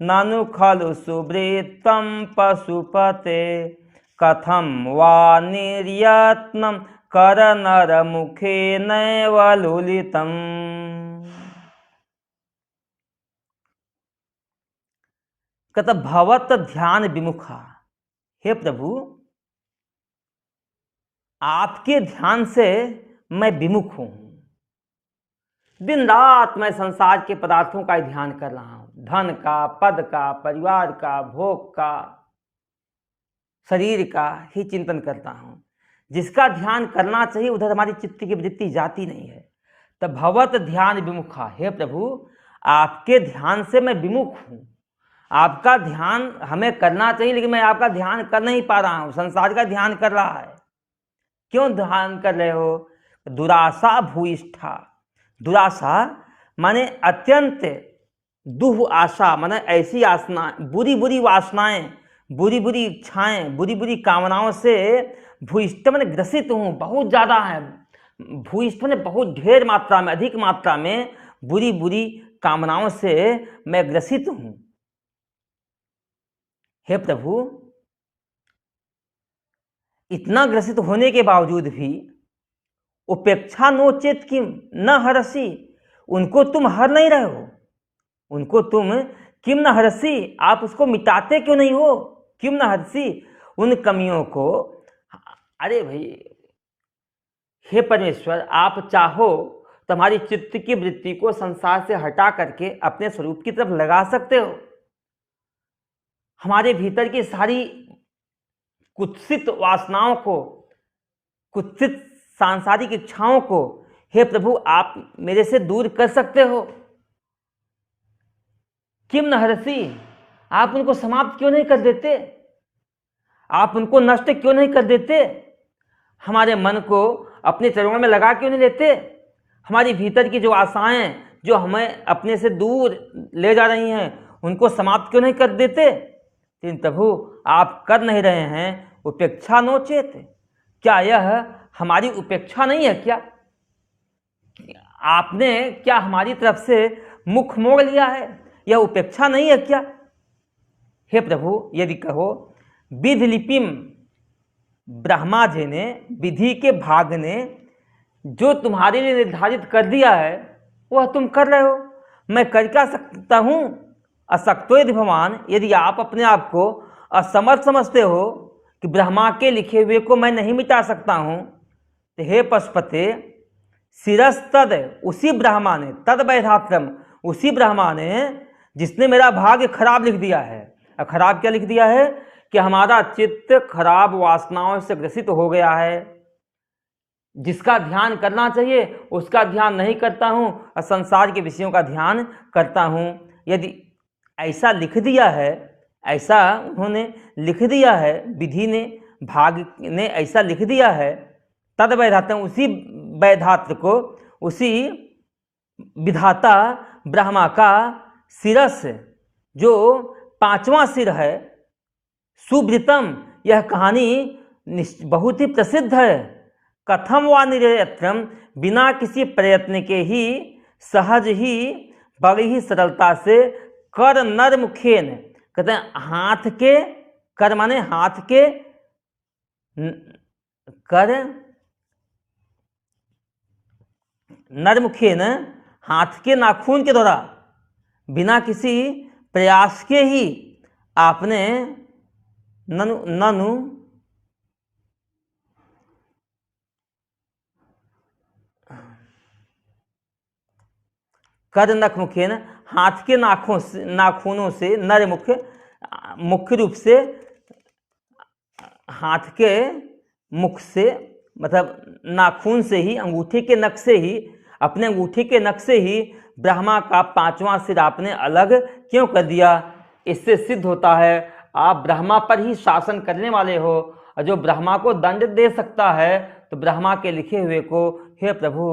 ननु खलु सुवृत्तं पशुपते, कथम वा निर्यत्नं कर नर मुखे नैव लुलितम्। कहता भवत ध्यान विमुखा, हे प्रभु आपके ध्यान से मैं विमुख हूं, दिन रात मैं संसार के पदार्थों का ही ध्यान कर रहा हूं, धन का, पद का, परिवार का, भोग का, शरीर का ही चिंतन करता हूँ। जिसका ध्यान करना चाहिए उधर हमारी चित्त की वृत्ति जाती नहीं है। तब भवत ध्यान विमुखा, हे प्रभु आपके ध्यान से मैं विमुख हूँ। आपका ध्यान हमें करना चाहिए लेकिन मैं आपका ध्यान कर नहीं पा रहा हूँ, संसार का ध्यान कर रहा है। क्यों ध्यान कर रहे हो? दुराशा भूयिष्ठा, दुराशा माने अत्यंत दुह आशा, माने ऐसी आसना, बुरी बुरी वासनाएं, बुरी बुरी इच्छाएं, बुरी बुरी कामनाओं से भूयिष्ठ माने ग्रसित हूँ, बहुत ज़्यादा है। भूयिष्ठ माने बहुत ढेर मात्रा में, अधिक मात्रा में बुरी बुरी कामनाओं से मैं ग्रसित हूँ। हे प्रभु इतना ग्रसित होने के बावजूद भी उपेक्षा नोचेत किम न हरसी, उनको तुम हर नहीं रहे हो, उनको तुम किम न हरसी, आप उसको मिटाते क्यों नहीं हो? किम न हरसी, उन कमियों को। अरे भाई हे परमेश्वर, आप चाहो तो हमारी चित्त की वृत्ति को संसार से हटा करके अपने स्वरूप की तरफ लगा सकते हो। हमारे भीतर की सारी कुत्सित वासनाओं को, कुत्सित सांसारिक इच्छाओं को हे प्रभु आप मेरे से दूर कर सकते हो। किम न हरसी, आप उनको समाप्त क्यों नहीं कर देते? आप उनको नष्ट क्यों नहीं कर देते? हमारे मन को अपने चरणों में लगा क्यों नहीं लेते? हमारी भीतर की जो आशाएं जो हमें अपने से दूर ले जा रही हैं उनको समाप्त क्यों नहीं कर देते? लेकिन प्रभु आप कर नहीं रहे हैं। उपेक्षा नोचेत, क्या यह हमारी उपेक्षा नहीं है? क्या आपने क्या हमारी तरफ से मुख मोड़ लिया है? यह उपेक्षा नहीं है क्या? हे प्रभु यदि कहो विधि लिपिम, ब्रह्मा जी ने विधि के भाग ने जो तुम्हारे लिए निर्धारित कर दिया है वह तुम कर रहे हो। मैं कर क्या सकता हूँ? असक्तो यदि भगवान, यदि आप अपने आप को असमर्थ समझते हो कि ब्रह्मा के लिखे हुए को मैं नहीं मिटा सकता हूँ, तो हे पशुपते शिरस तद, उसी ब्रह्मा ने, तद वैधात्रम, उसी ब्रह्मा ने जिसने मेरा भाग्य खराब लिख दिया है। खराब क्या लिख दिया है? कि हमारा चित्त खराब वासनाओं से ग्रसित हो गया है। जिसका ध्यान करना चाहिए उसका ध्यान नहीं करता हूँ और संसार के विषयों का ध्यान करता हूँ। यदि ऐसा लिख दिया है, ऐसा उन्होंने लिख दिया है, विधि ने, भाग ने ऐसा लिख दिया है, तद वैधात्र, उसी वैधात्र को, उसी विधाता ब्रह्मा का शिरस जो पांचवा सिर है, सुभृतम, यह कहानी बहुत ही प्रसिद्ध है। कथम व निरयत्रम, बिना किसी प्रयत्न के ही सहज ही बड़ी ही सरलता से कर नर मुखेन, कहते हैं हाथ के, कर माने हाथ के, कर नर मुखेन, हाथ के नाखून के द्वारा बिना किसी प्रयास के ही आपने ननु कर नख मुखेन, हाथ के नाखूनों से, नर मुख्य रूप से हाथ के मुख से, मतलब नाखून से ही, अंगूठे के नख से ही, अपने अंगूठे के नख से ही ब्रह्मा का पांचवा सिर आपने अलग क्यों कर दिया? इससे सिद्ध होता है आप ब्रह्मा पर ही शासन करने वाले हो, और जो ब्रह्मा को दंड दे सकता है तो ब्रह्मा के लिखे हुए को हे प्रभु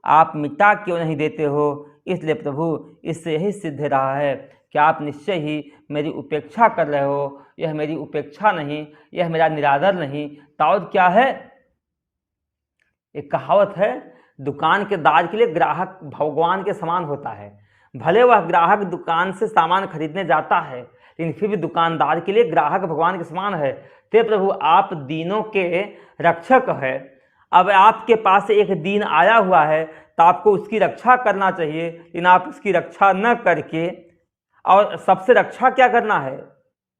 आप मिटा क्यों नहीं देते हो? इसलिए प्रभु इससे यही सिद्ध रहा है कि आप निश्चय ही मेरी उपेक्षा कर रहे हो। यह मेरी उपेक्षा नहीं, यह मेरा निरादर नहीं, तावत क्या है? एक कहावत है, दुकान के दार के लिए ग्राहक भगवान के समान होता है। भले वह ग्राहक दुकान से सामान खरीदने जाता है लेकिन फिर भी दुकानदार के लिए ग्राहक भगवान के समान है। ते प्रभु आप दीनों के रक्षक है। अब आपके पास एक दीन आया हुआ है तो आपको उसकी रक्षा करना चाहिए, लेकिन आप उसकी रक्षा न करके, और सबसे रक्षा क्या करना है?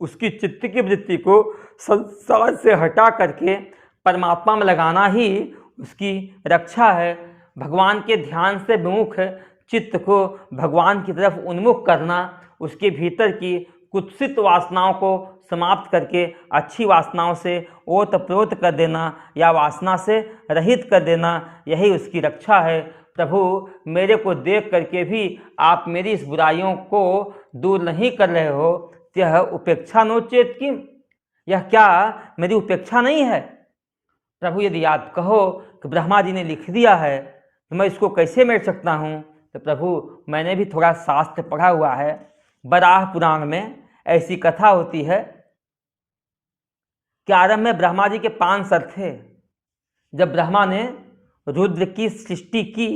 उसकी चित्त की वृत्ति को संसार से हटा करके परमात्मा में लगाना ही उसकी रक्षा है। भगवान के ध्यान से विमुख चित्त को भगवान की तरफ उन्मुख करना, उसके भीतर की कुत्सित वासनाओं को समाप्त करके अच्छी वासनाओं से ओतप्रोत कर देना या वासना से रहित कर देना, यही उसकी रक्षा है। प्रभु, मेरे को देख करके भी आप मेरी इस बुराइयों को दूर नहीं कर रहे हो, यह उपेक्षा नोचेत किम, यह क्या मेरी उपेक्षा नहीं है? प्रभु, यदि आप कहो कि ब्रह्मा जी ने लिख दिया है तो मैं इसको कैसे मिट सकता हूँ? तो प्रभु, मैंने भी थोड़ा शास्त्र पढ़ा हुआ है। वराह पुराण में ऐसी कथा होती है कि आरंभ में ब्रह्मा जी के 5 सर थे। जब ब्रह्मा ने रुद्र की सृष्टि की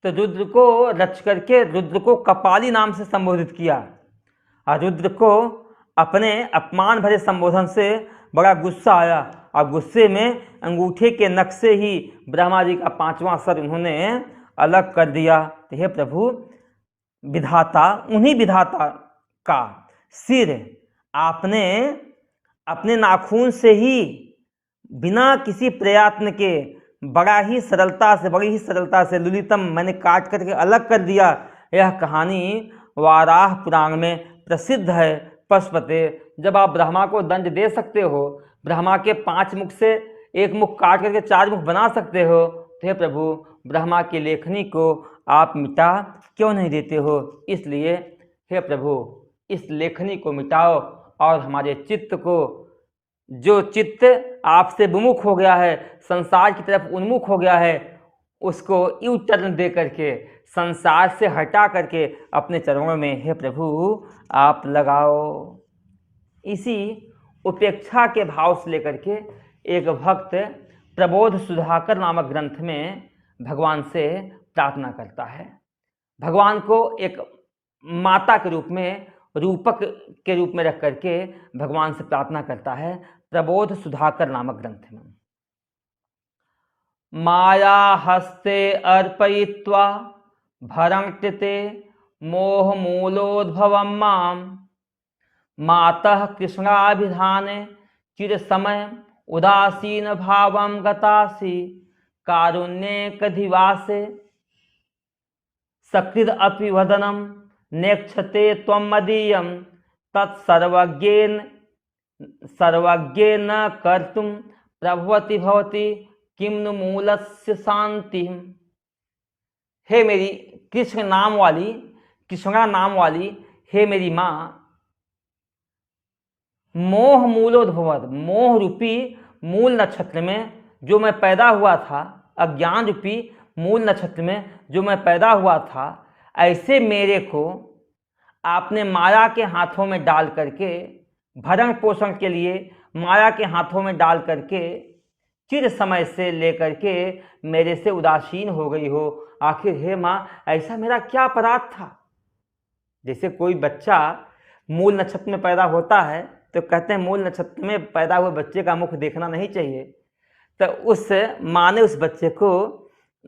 तो रुद्र को रच करके रुद्र को कपाली नाम से संबोधित किया और रुद्र को अपने अपमान भरे संबोधन से बड़ा गुस्सा आया और गुस्से में अंगूठे के नख से ही ब्रह्मा जी का 5वां सर उन्होंने अलग कर दिया। तो हे प्रभु, विधाता, उन्हीं विधाता का सिर आपने अपने नाखून से ही बिना किसी प्रयत्न के बड़ी ही सरलता से लुलितम मैंने काट करके अलग कर दिया। यह कहानी वाराह पुराण में प्रसिद्ध है। पशुपते, जब आप ब्रह्मा को दंड दे सकते हो, ब्रह्मा के 5 मुख से 1 मुख काट करके 4 मुख बना सकते हो, तो हे प्रभु, ब्रह्मा की लेखनी को आप मिटा क्यों नहीं देते हो? इसलिए हे प्रभु, इस लेखनी को मिटाओ और हमारे चित्त को, जो चित्त आपसे विमुख हो गया है, संसार की तरफ उन्मुख हो गया है, उसको यू टर्न दे करके संसार से हटा करके अपने चरणों में हे प्रभु आप लगाओ। इसी उपेक्षा के भाव से लेकर के एक भक्त प्रबोध सुधाकर नामक ग्रंथ में भगवान से प्रार्थना करता है। भगवान को एक माता के रूप में, रूपक के रूप में रख करके भगवान से प्रार्थना करता है प्रबोध सुधाकर नामक ग्रंथ में। माया हस्ते अर्पयित्वा भरंकृते मोह मूलोद्भवं माम मातः कृष्णाभिधाने चिर समय उदासीन भावं गतासि कारुण्ये कधिवासे सकृद अपि वदनं नेक्षते त्वं मदीयं तत्सर्वज्ञेन सर्वज्ञेन कर्तुं प्रभवति भवति किं नु मूलस्य शांतिं। हे मेरी कृष्णा नाम वाली हे मेरी माँ, मोह मूलोद्भवत, मोह रूपी मूल नक्षत्र में जो मैं पैदा हुआ था, अज्ञान रूपी मूल नक्षत्र में जो मैं पैदा हुआ था, ऐसे मेरे को आपने माया के हाथों में डाल करके, भरण पोषण के लिए माया के हाथों में डाल करके चिर समय से लेकर के मेरे से उदासीन हो गई हो। आखिर हे माँ, ऐसा मेरा क्या अपराध था? जैसे कोई बच्चा मूल नक्षत्र में पैदा होता है तो कहते हैं मूल नक्षत्र में पैदा हुए बच्चे का मुख देखना नहीं चाहिए, तो उस माँ ने उस बच्चे को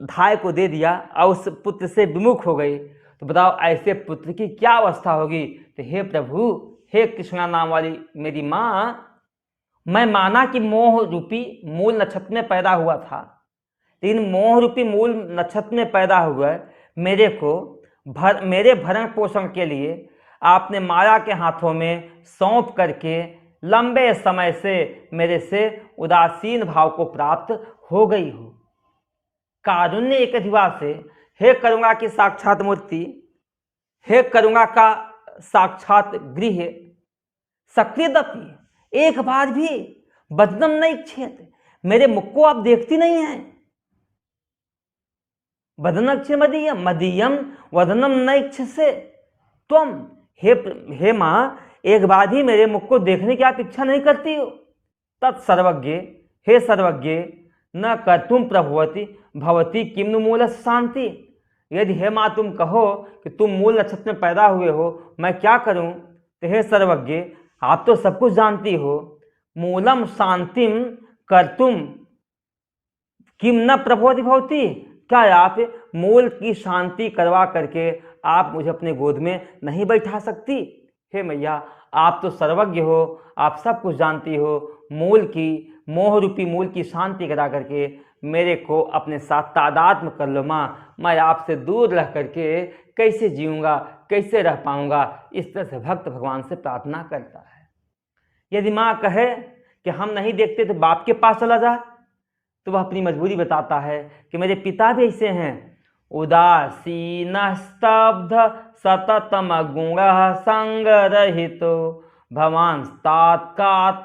धाय को दे दिया और उस पुत्र से विमुख हो गई। तो बताओ ऐसे पुत्र की क्या अवस्था होगी? तो हे प्रभु, हे कृष्णा नाम वाली मेरी माँ, मैं माना कि मोह रूपी मूल नक्षत्र में पैदा हुआ था, लेकिन मोह रूपी मूल नक्षत्र में पैदा हुआ मेरे को मेरे भरण पोषण के लिए आपने माया के हाथों में सौंप करके लंबे समय से मेरे से उदासीन भाव को प्राप्त हो गई हो। कारुण्य एक अधिवासे, हे करुणा की साक्षात मूर्ति, हे करुणा का साक्षात गृह, सकृदपि, एक बार भी बदनम नहीं क्षेत्र, मेरे मुख को आप देखती नहीं है। बदनक्ष मदीयम, मदीयम वदनम नैक्ष से तुम, हे माँ, एक बार भी मेरे मुख को देखने की आप इच्छा नहीं करती हो। तत्सर्वज्ञ, हे सर्वज्ञ, न कर्तुम प्रभवती भवती किम नु मूल शांति। यदि हे माँ तुम कहो कि तुम मूल नक्षत्र में पैदा हुए हो, मैं क्या करूं? तो हे सर्वज्ञ, आप तो सब कुछ जानती हो। मूलम शांतिम कर्तुम किम न प्रभवती भवती, क्या आप मूल की शांति करवा करके आप मुझे अपने गोद में नहीं बैठा सकती? हे मैया, आप तो सर्वज्ञ हो, आप सब कुछ जानती हो। मूल की, मोह रूपी मूल की शांति करा करके मेरे को अपने साथ तादात्म्य कर लो माँ, मैं आपसे दूर रह करके कैसे जीऊँगा, कैसे रह पाऊँगा। इस तरह से भक्त भगवान से प्रार्थना करता है। यदि माँ कहे कि हम नहीं देखते तो बाप के पास चला जा, तो वह अपनी मजबूरी बताता है कि मेरे पिता भी ऐसे हैं। उदासीन स्तब्ध सततम गुण संगरहितो भवान तात्कात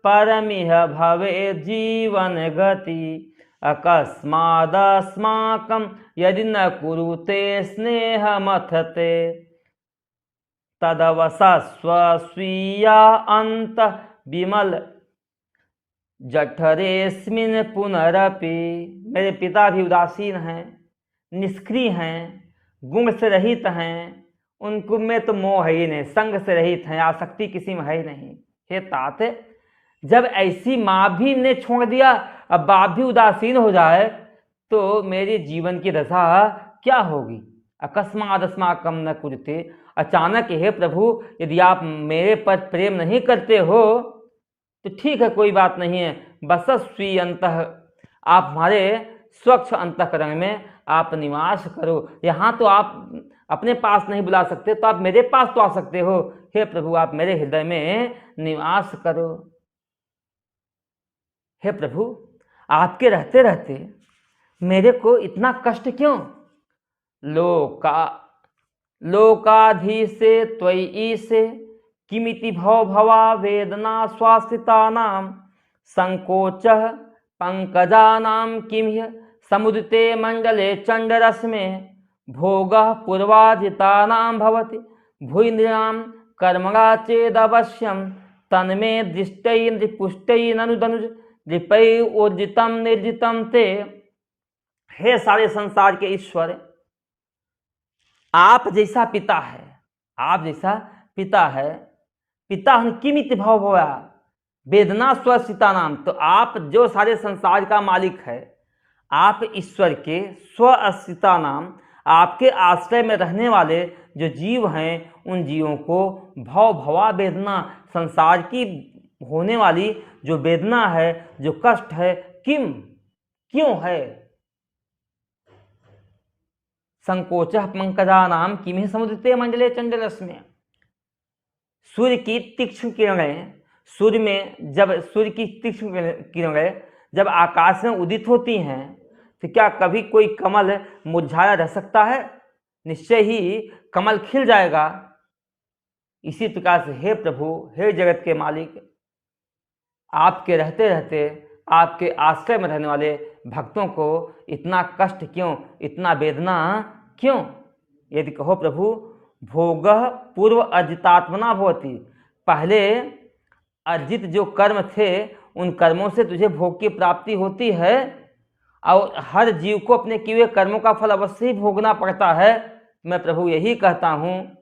परमिह भवे जीवन गति अकस्मादस्माकं यदि न कुरुते स्नेहमथते तदवसस्व स्वीया अंत विमल जठरेस्मिन पुनरपि। मेरे पिता भी उदासीन हैं, निष्क्रिय हैं, गुण से रहित हैं, उनको में तो मोह है ही नहीं, संग से रहित हैं, आसक्ति किसी में है ही नहीं। हे तात, जब ऐसी माँ भी ने छोड़ दिया, अब बाप भी उदासीन हो जाए तो मेरे जीवन की दशा क्या होगी। अकस्मात अस्माकं न कुरुते, अचानक हे प्रभु यदि आप मेरे पर प्रेम नहीं करते हो तो ठीक है, कोई बात नहीं है। बस स्वी अंतः, आप हमारे स्वच्छ अंतःकरण में आप निवास करो। यहाँ तो आप अपने पास नहीं बुला सकते तो आप मेरे पास तो आ सकते हो। हे प्रभु आप मेरे हृदय में निवास करो। हे प्रभु आपके रहते रहते मेरे को इतना कष्ट क्यों। लोकाधीशे त्वयि से किमिति भव भवा वेदना स्वास्थितानां संकोचः पंकजानां किमिह समुदिते मंडले चंडरश्मे भोगः पूर्वाजितानां भवति भुइन्द्रियां कर्मणा चेदवश्यं तन्मे दृष्टै नृपुष्टै ननुदनुज नृपै ऊर्जितं निर्जितं ते। हे सारे संसार के ईश्वर, आप जैसा पिता है, आप जैसा पिता है, पिता किमित भव भवा वेदना स्वस्थिता नाम, तो आप जो सारे संसार का मालिक है, आप ईश्वर के स्वअस्तिता नाम, आपके आश्रय में रहने वाले जो जीव हैं उन जीवों को भव भवा वेदना, संसार की होने वाली जो वेदना है, जो कष्ट है, किम क्यों है। संकोचः पंकजानां किमिह समुदिते मंडले चंडरश्मे, सूर्य की तीक्ष्ण किरणें, सूर्य में जब सूर्य की तीक्ष्ण किरणें जब आकाश में उदित होती हैं तो क्या कभी कोई कमल मुरझाया रह सकता है। निश्चय ही कमल खिल जाएगा। इसी प्रकार से हे प्रभु, हे जगत के मालिक, आपके रहते रहते आपके आश्रय में रहने वाले भक्तों को इतना कष्ट क्यों, इतना वेदना क्यों। यदि कहो प्रभु भोगः पूर्व अर्जितात्मना भवति, पहले अर्जित जो कर्म थे उन कर्मों से तुझे भोग की प्राप्ति होती है, और हर जीव को अपने किए हुए कर्मों का फल अवश्य ही भोगना पड़ता है। मैं प्रभु यही कहता हूँ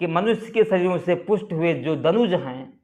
कि मनुष्य के शरीरों से पुष्ट हुए जो दनुज हैं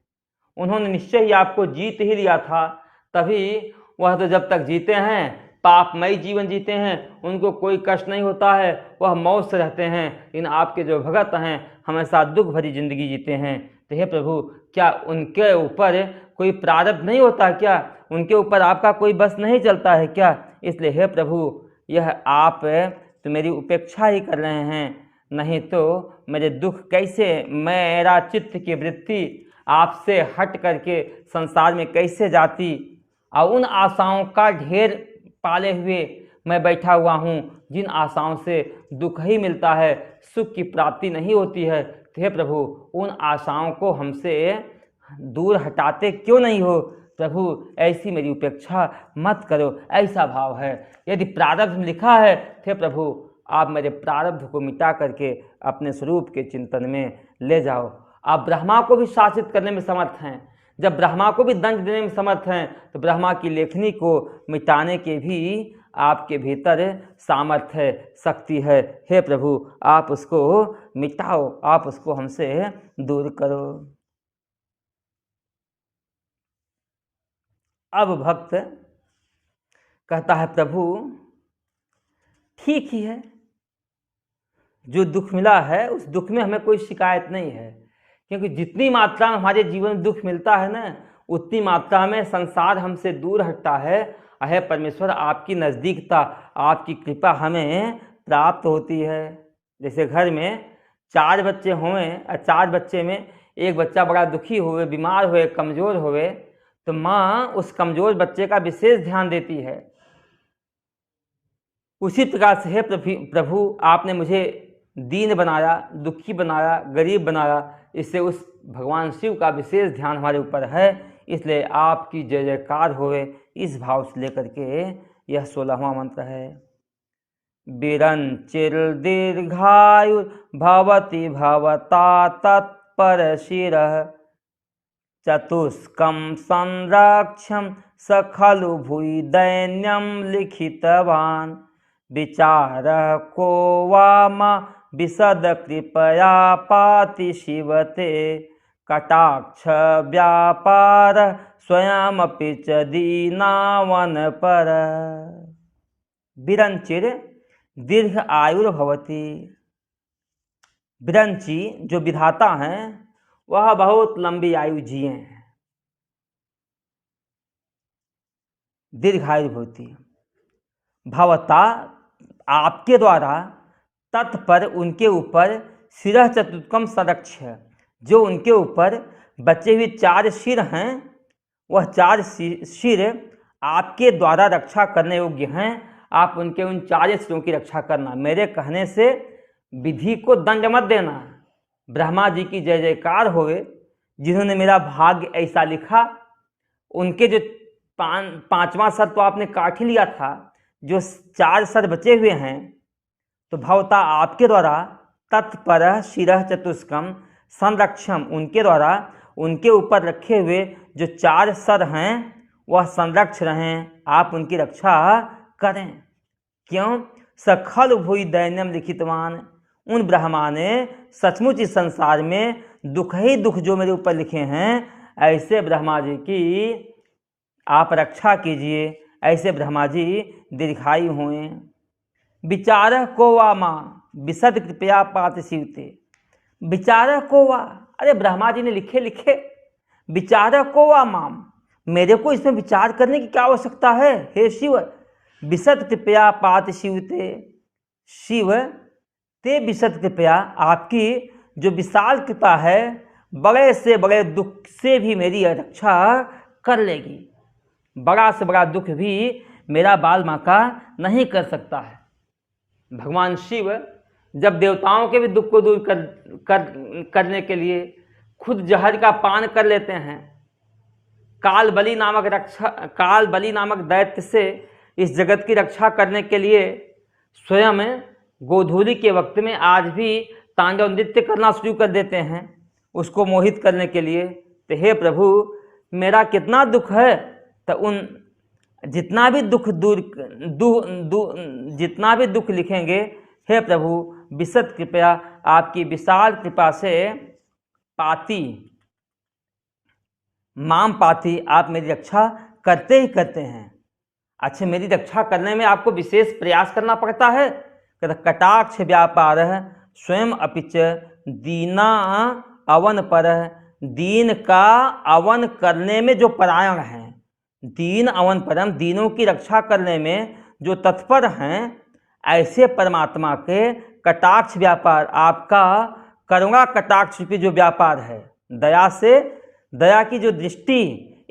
उन्होंने निश्चय ही आपको जीत ही लिया था, तभी वह तो जब तक जीते हैं पापमय जीवन जीते हैं, उनको कोई कष्ट नहीं होता है, वह मौज से रहते हैं। इन आपके जो भगत हैं हमेशा दुख भरी जिंदगी जीते हैं। तो हे प्रभु क्या उनके ऊपर कोई प्रारब्ध नहीं होता क्या, उनके ऊपर आपका कोई बस नहीं चलता है क्या। इसलिए हे प्रभु यह आप तो मेरी उपेक्षा ही कर रहे हैं, नहीं तो मेरे दुख कैसे, मेरा चित्त की वृत्ति आपसे हट करके संसार में कैसे जाती। और उन आशाओं का ढेर पाले हुए मैं बैठा हुआ हूँ जिन आशाओं से दुख ही मिलता है, सुख की प्राप्ति नहीं होती है। तो हे प्रभु उन आशाओं को हमसे दूर हटाते क्यों नहीं हो। प्रभु ऐसी मेरी उपेक्षा मत करो, ऐसा भाव है। यदि प्रारब्ध में लिखा है हे प्रभु आप मेरे प्रारब्ध को मिटा करके अपने स्वरूप के चिंतन में ले जाओ। आप ब्रह्मा को भी शासित करने में समर्थ हैं, जब ब्रह्मा को भी दंड देने में समर्थ हैं तो ब्रह्मा की लेखनी को मिटाने के भी आपके भीतर सामर्थ्य है, शक्ति है। हे प्रभु आप उसको मिटाओ, आप उसको हमसे दूर करो। अब भक्त कहता है प्रभु ठीक ही है, जो दुख मिला है उस दुख में हमें कोई शिकायत नहीं है, क्योंकि जितनी मात्रा में हमारे जीवन में दुख मिलता है ना उतनी मात्रा में संसार हमसे दूर हटता है अहे परमेश्वर, आपकी नज़दीकता, आपकी कृपा हमें प्राप्त होती है। जैसे घर में 4 बच्चे हों, 4 बच्चे में एक बच्चा बड़ा दुखी हुए, बीमार हुए, कमज़ोर हुए, तो माँ उस कमज़ोर बच्चे का विशेष ध्यान देती है। उसी प्रकार से है प्रभु, आपने मुझे दीन बनाया, दुखी बनाया, गरीब बनाया, इससे उस भगवान शिव का विशेष ध्यान हमारे ऊपर है। इसलिए आपकी जय जयकार होवे, इस भाव से लेकर के यह 16वां मंत्र है। बिरंचिर दीर्घायु भवति भवता तत्पर शिरः चतुष्कं संरक्षं स खलु भुवि दैन्यं लिखितवान् विचारः को वा मा विशद कृपया पाति शिवते कटाक्ष व्यापार स्वयमपि च दीनावन पर। बिरंचिर दीर्घ आयुर्भवति। बिरंची जो विधाता हैं वह बहुत लंबी आयु जिए हैं। दीर्घायुर्भवति भवता, आपके द्वारा, तत्पर, उनके ऊपर, शिरः चतुष्कम संरक्ष, जो उनके ऊपर बचे हुए 4 शिर हैं, वह 4 शिर आपके द्वारा रक्षा करने योग्य हैं। आप उनके उन 4 शिरों की रक्षा करना, मेरे कहने से विधि को दंड मत देना। ब्रह्मा जी की जय जयकार होवे, जिन्होंने मेरा भाग्य ऐसा लिखा। उनके जो 5वां सर तो आपने काट ही लिया था, जो 4 सर बचे हुए हैं, तो भवता आपके द्वारा, तत्पर शिरः चतुष्कम संरक्षम, उनके द्वारा उनके ऊपर रखे हुए जो 4 सर हैं वह संरक्ष रहें, आप उनकी रक्षा करें। क्यों? सखल भुवि दैन्यम लिखितवान, उन ब्रह्मा ने सचमुच इस संसार में दुख ही दुख जो मेरे ऊपर लिखे हैं, ऐसे ब्रह्मा जी की आप रक्षा कीजिए, ऐसे ब्रह्मा जी दीर्घायु हुए। विचारः को वा माँ विशद कृपया पाति शिवते। विचारः को वा, अरे ब्रह्मा जी ने लिखे, विचारः को वा माम, मेरे को इसमें विचार करने की क्या आवश्यकता है? हे शिव, विशद कृपया पाति शिवते। शिव ते विशद कृपया, आपकी जो विशाल कृपा है, बड़े से बड़े दुख से भी मेरी रक्षा कर लेगी। बड़ा से बड़ा दुख भी मेरा बाल माँ का नहीं कर सकता है। भगवान शिव जब देवताओं के भी दुख को दूर करने के लिए खुद जहर का पान कर लेते हैं, काल बलि नामक दैत्य से इस जगत की रक्षा करने के लिए स्वयं गोधूली के वक्त में आज भी तांडव नृत्य करना शुरू कर देते हैं, उसको मोहित करने के लिए। तो हे प्रभु, मेरा कितना दुख है, तो उन जितना भी दुख लिखेंगे, हे प्रभु विशद कृपया, आपकी विशाल कृपा से पाती माम पाती, आप मेरी रक्षा करते ही करते हैं। अच्छा, मेरी रक्षा करने में आपको विशेष प्रयास करना पड़ता है। कटाक्ष व्यापार स्वयं अपिच दीना अवन पर, दीन का अवन करने में जो परायण हैं, दीन अवन परम, दीनों की रक्षा करने में जो तत्पर हैं, ऐसे परमात्मा के कटाक्ष व्यापार, आपका करुणा कटाक्ष की जो व्यापार है, दया से, दया की जो दृष्टि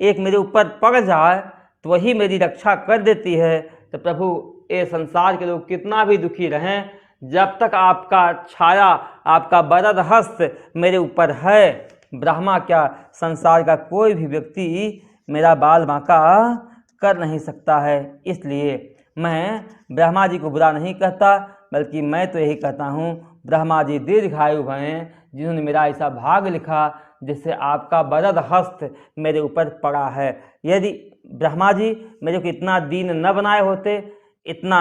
एक मेरे ऊपर पड़ जाए तो वही मेरी रक्षा कर देती है। तो प्रभु, ये संसार के लोग कितना भी दुखी रहें, जब तक आपका छाया, आपका वरद हस्त मेरे ऊपर है, ब्रह्मा क्या, संसार का कोई भी व्यक्ति मेरा बाल बांका कर नहीं सकता है। इसलिए मैं ब्रह्मा जी को बुरा नहीं कहता, बल्कि मैं तो यही कहता हूँ, ब्रह्मा जी दीर्घायु भवें, जिन्होंने मेरा ऐसा भाग लिखा जिससे आपका वरद हस्त मेरे ऊपर पड़ा है। यदि ब्रह्मा जी मेरे को इतना दीन न बनाए होते, इतना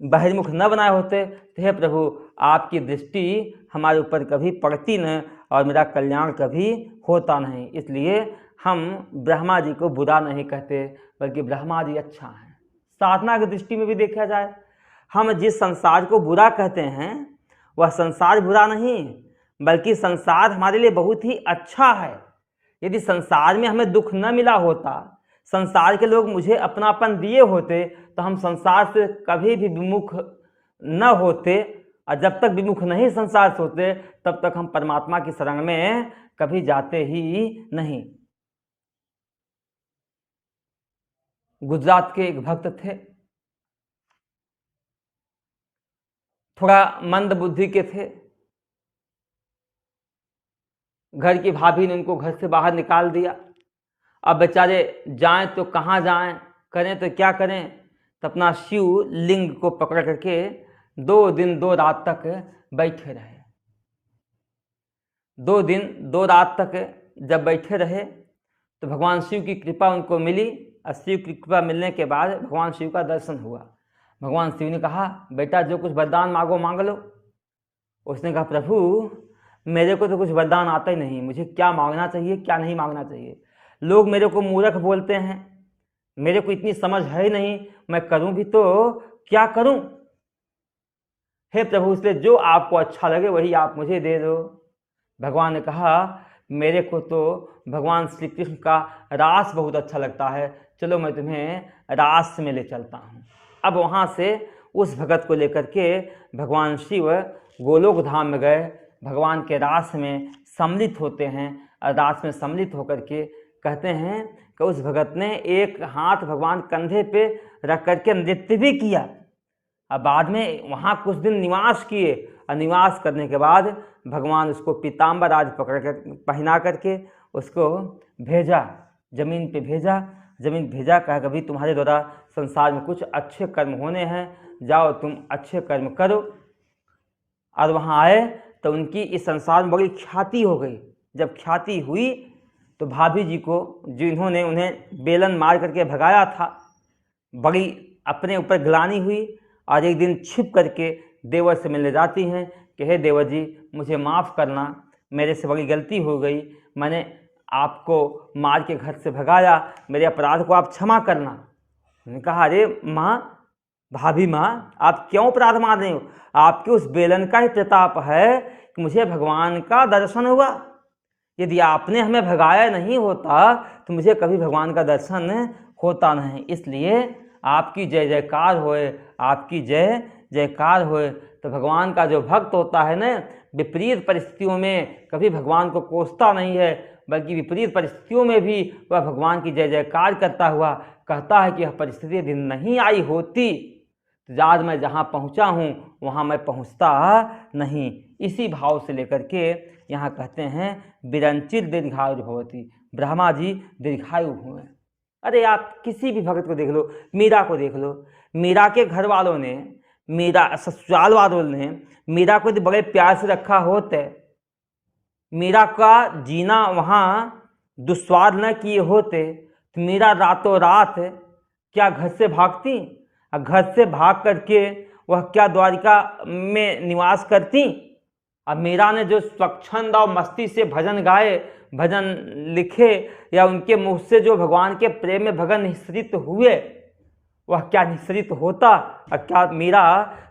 बहिर्मुख न बनाए होते, तो हे प्रभु, आपकी दृष्टि हमारे ऊपर कभी पड़ती न और मेरा कल्याण कभी होता नहीं। इसलिए हम ब्रह्मा जी को बुरा नहीं कहते, बल्कि ब्रह्मा जी अच्छा है। साधना की दृष्टि में भी देखा जाए, हम जिस संसार को बुरा कहते हैं वह संसार बुरा नहीं, बल्कि संसार हमारे लिए बहुत ही अच्छा है। यदि संसार में हमें दुख न मिला होता, संसार के लोग मुझे अपनापन दिए होते तो हम संसार से कभी भी विमुख न होते, और जब तक विमुख नहीं संसार से होते तब तक हम परमात्मा की शरण में कभी जाते ही नहीं। गुजरात के एक भक्त थे, थोड़ा मंद बुद्धि के थे। घर की भाभी ने उनको घर से बाहर निकाल दिया। अब बेचारे जाएं तो कहाँ जाएं, करें तो क्या करें, तो अपना शिव लिंग को पकड़ करके 2 दिन 2 रात तक बैठे रहे। 2 दिन 2 रात तक जब बैठे रहे तो भगवान शिव की कृपा उनको मिली, और शिव की कृपा मिलने के बाद भगवान शिव का दर्शन हुआ। भगवान शिव ने कहा, बेटा जो कुछ वरदान मांगो मांग लो। उसने कहा, प्रभु मेरे को तो कुछ वरदान आता ही नहीं, मुझे क्या मांगना चाहिए क्या नहीं मांगना चाहिए। लोग मेरे को मूर्ख बोलते हैं, मेरे को इतनी समझ है ही नहीं, मैं करूं भी तो क्या करूं। हे प्रभु, इसलिए जो आपको अच्छा लगे वही आप मुझे दे दो। भगवान ने कहा, मेरे को तो भगवान श्री कृष्ण का रास बहुत अच्छा लगता है, चलो मैं तुम्हें रास में ले चलता हूँ। अब वहाँ से उस भगत को लेकर के भगवान शिव गोलोक धाम में गए, भगवान के रास में सम्मिलित होते हैं, और रास में सम्मिलित होकर के कहते हैं कि उस भगत ने एक हाथ भगवान कंधे पे रख करके नृत्य भी किया। अब बाद में वहाँ कुछ दिन निवास किए, और निवास करने के बाद भगवान उसको पीताम्बर आदि पकड़ कर पहना करके उसको भेजा, जमीन पे भेजा। जमीन भेजा, कहा कभी तुम्हारे द्वारा संसार में कुछ अच्छे कर्म होने हैं, जाओ तुम अच्छे कर्म करो। और वहाँ आए तो उनकी इस संसार में बड़ी ख्याति हो गई। जब ख्याति हुई तो भाभी जी को, जिन्होंने उन्हें बेलन मार करके भगाया था, बड़ी अपने ऊपर ग्लानि हुई, और एक दिन छिप करके देवर से मिलने जाती हैं कि हे देवर जी, मुझे माफ़ करना, मेरे से बड़ी गलती हो गई, मैंने आपको मार के घर से भगाया, मेरे अपराध को आप क्षमा करना। उन्होंने कहा, अरे माँ, भाभी माँ, आप क्यों अपराध मान रहे हो, आपके उस बेलन का ही प्रताप है कि मुझे भगवान का दर्शन हुआ। यदि आपने हमें भगाया नहीं होता तो मुझे कभी भगवान का दर्शन होता नहीं। इसलिए आपकी जय जयकार होए, आपकी जय जयकार होए। तो भगवान का जो भक्त होता है ना, विपरीत परिस्थितियों में कभी भगवान को कोसता नहीं है, बल्कि विपरीत परिस्थितियों में भी वह भगवान की जय जयकार करता हुआ कहता है कि यह परिस्थिति यदि नहीं आई होती तो आज मैं जहाँ पहुँचा हूँ वहाँ मैं पहुँचता नहीं। इसी भाव से लेकर के यहाँ कहते हैं विरंचित दीर्घायु भवती, ब्रह्मा जी दीर्घायु हुए। अरे आप किसी भी भगत को देख लो, मीरा को देख लो, मीरा के घर वालों ने, मीरा ससुराल वालों ने मीरा को यदि बड़े प्यार से रखा होते, मीरा का जीना वहाँ दुस्वार न किए होते तो मीरा रातों रात क्या घर से भागती, और घर से भाग करके वह क्या द्वारिका में निवास करती। अब मीरा ने जो स्वच्छंद और मस्ती से भजन गाए, भजन लिखे, या उनके मुख से जो भगवान के प्रेम में भगन निःसृत हुए, वह क्या निःसृत होता, और क्या मीरा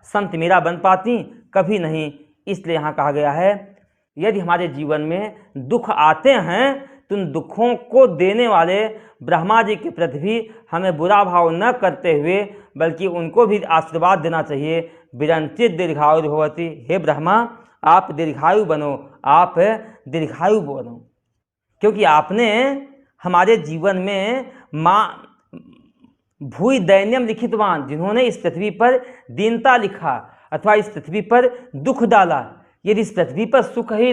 संत मीरा बन पाती, कभी नहीं। इसलिए यहाँ कहा गया है, यदि हमारे जीवन में दुख आते हैं तो उन दुखों को देने वाले ब्रह्मा जी के प्रति भी हमें बुरा भाव न करते हुए बल्कि उनको भी आशीर्वाद देना चाहिए। विरंचित दीर्घायु भवती, हे ब्रह्मा आप दीर्घायु बनो, आप दीर्घायु बनो, क्योंकि आपने हमारे जीवन में माँ भूई दैन्यम लिखितवान, जिन्होंने इस पृथ्वी पर दीनता लिखा अथवा इस पृथ्वी पर दुख डाला, यदि इस पृथ्वी पर सुख ही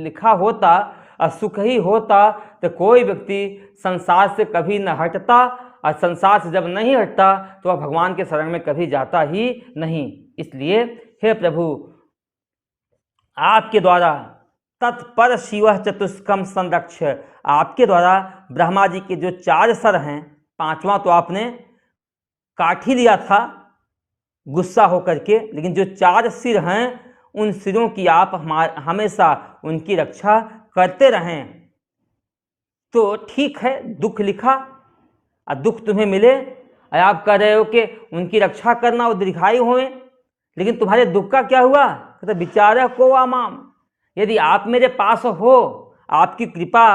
लिखा होता और सुख ही होता तो कोई व्यक्ति संसार से कभी न हटता, और संसार से जब नहीं हटता तो वह भगवान के शरण में कभी जाता ही नहीं। इसलिए हे प्रभु, आपके द्वारा तत्पर शिव चतुष्कम संरक्ष, आपके द्वारा ब्रह्मा जी के जो 4 सर हैं, 5वां तो आपने काट ही लिया था गुस्सा होकर के, लेकिन जो 4 सिर हैं उन सिरों की आप हमेशा उनकी रक्षा करते रहें। तो ठीक है, दुख लिखा और दुख तुम्हें मिले, और आप कह रहे हो कि उनकी रक्षा करना वो दीर्घायु होए, लेकिन तुम्हारे दुख का क्या हुआ, तो विचार को आमाम, यदि आप मेरे पास हो, आपकी कृपा,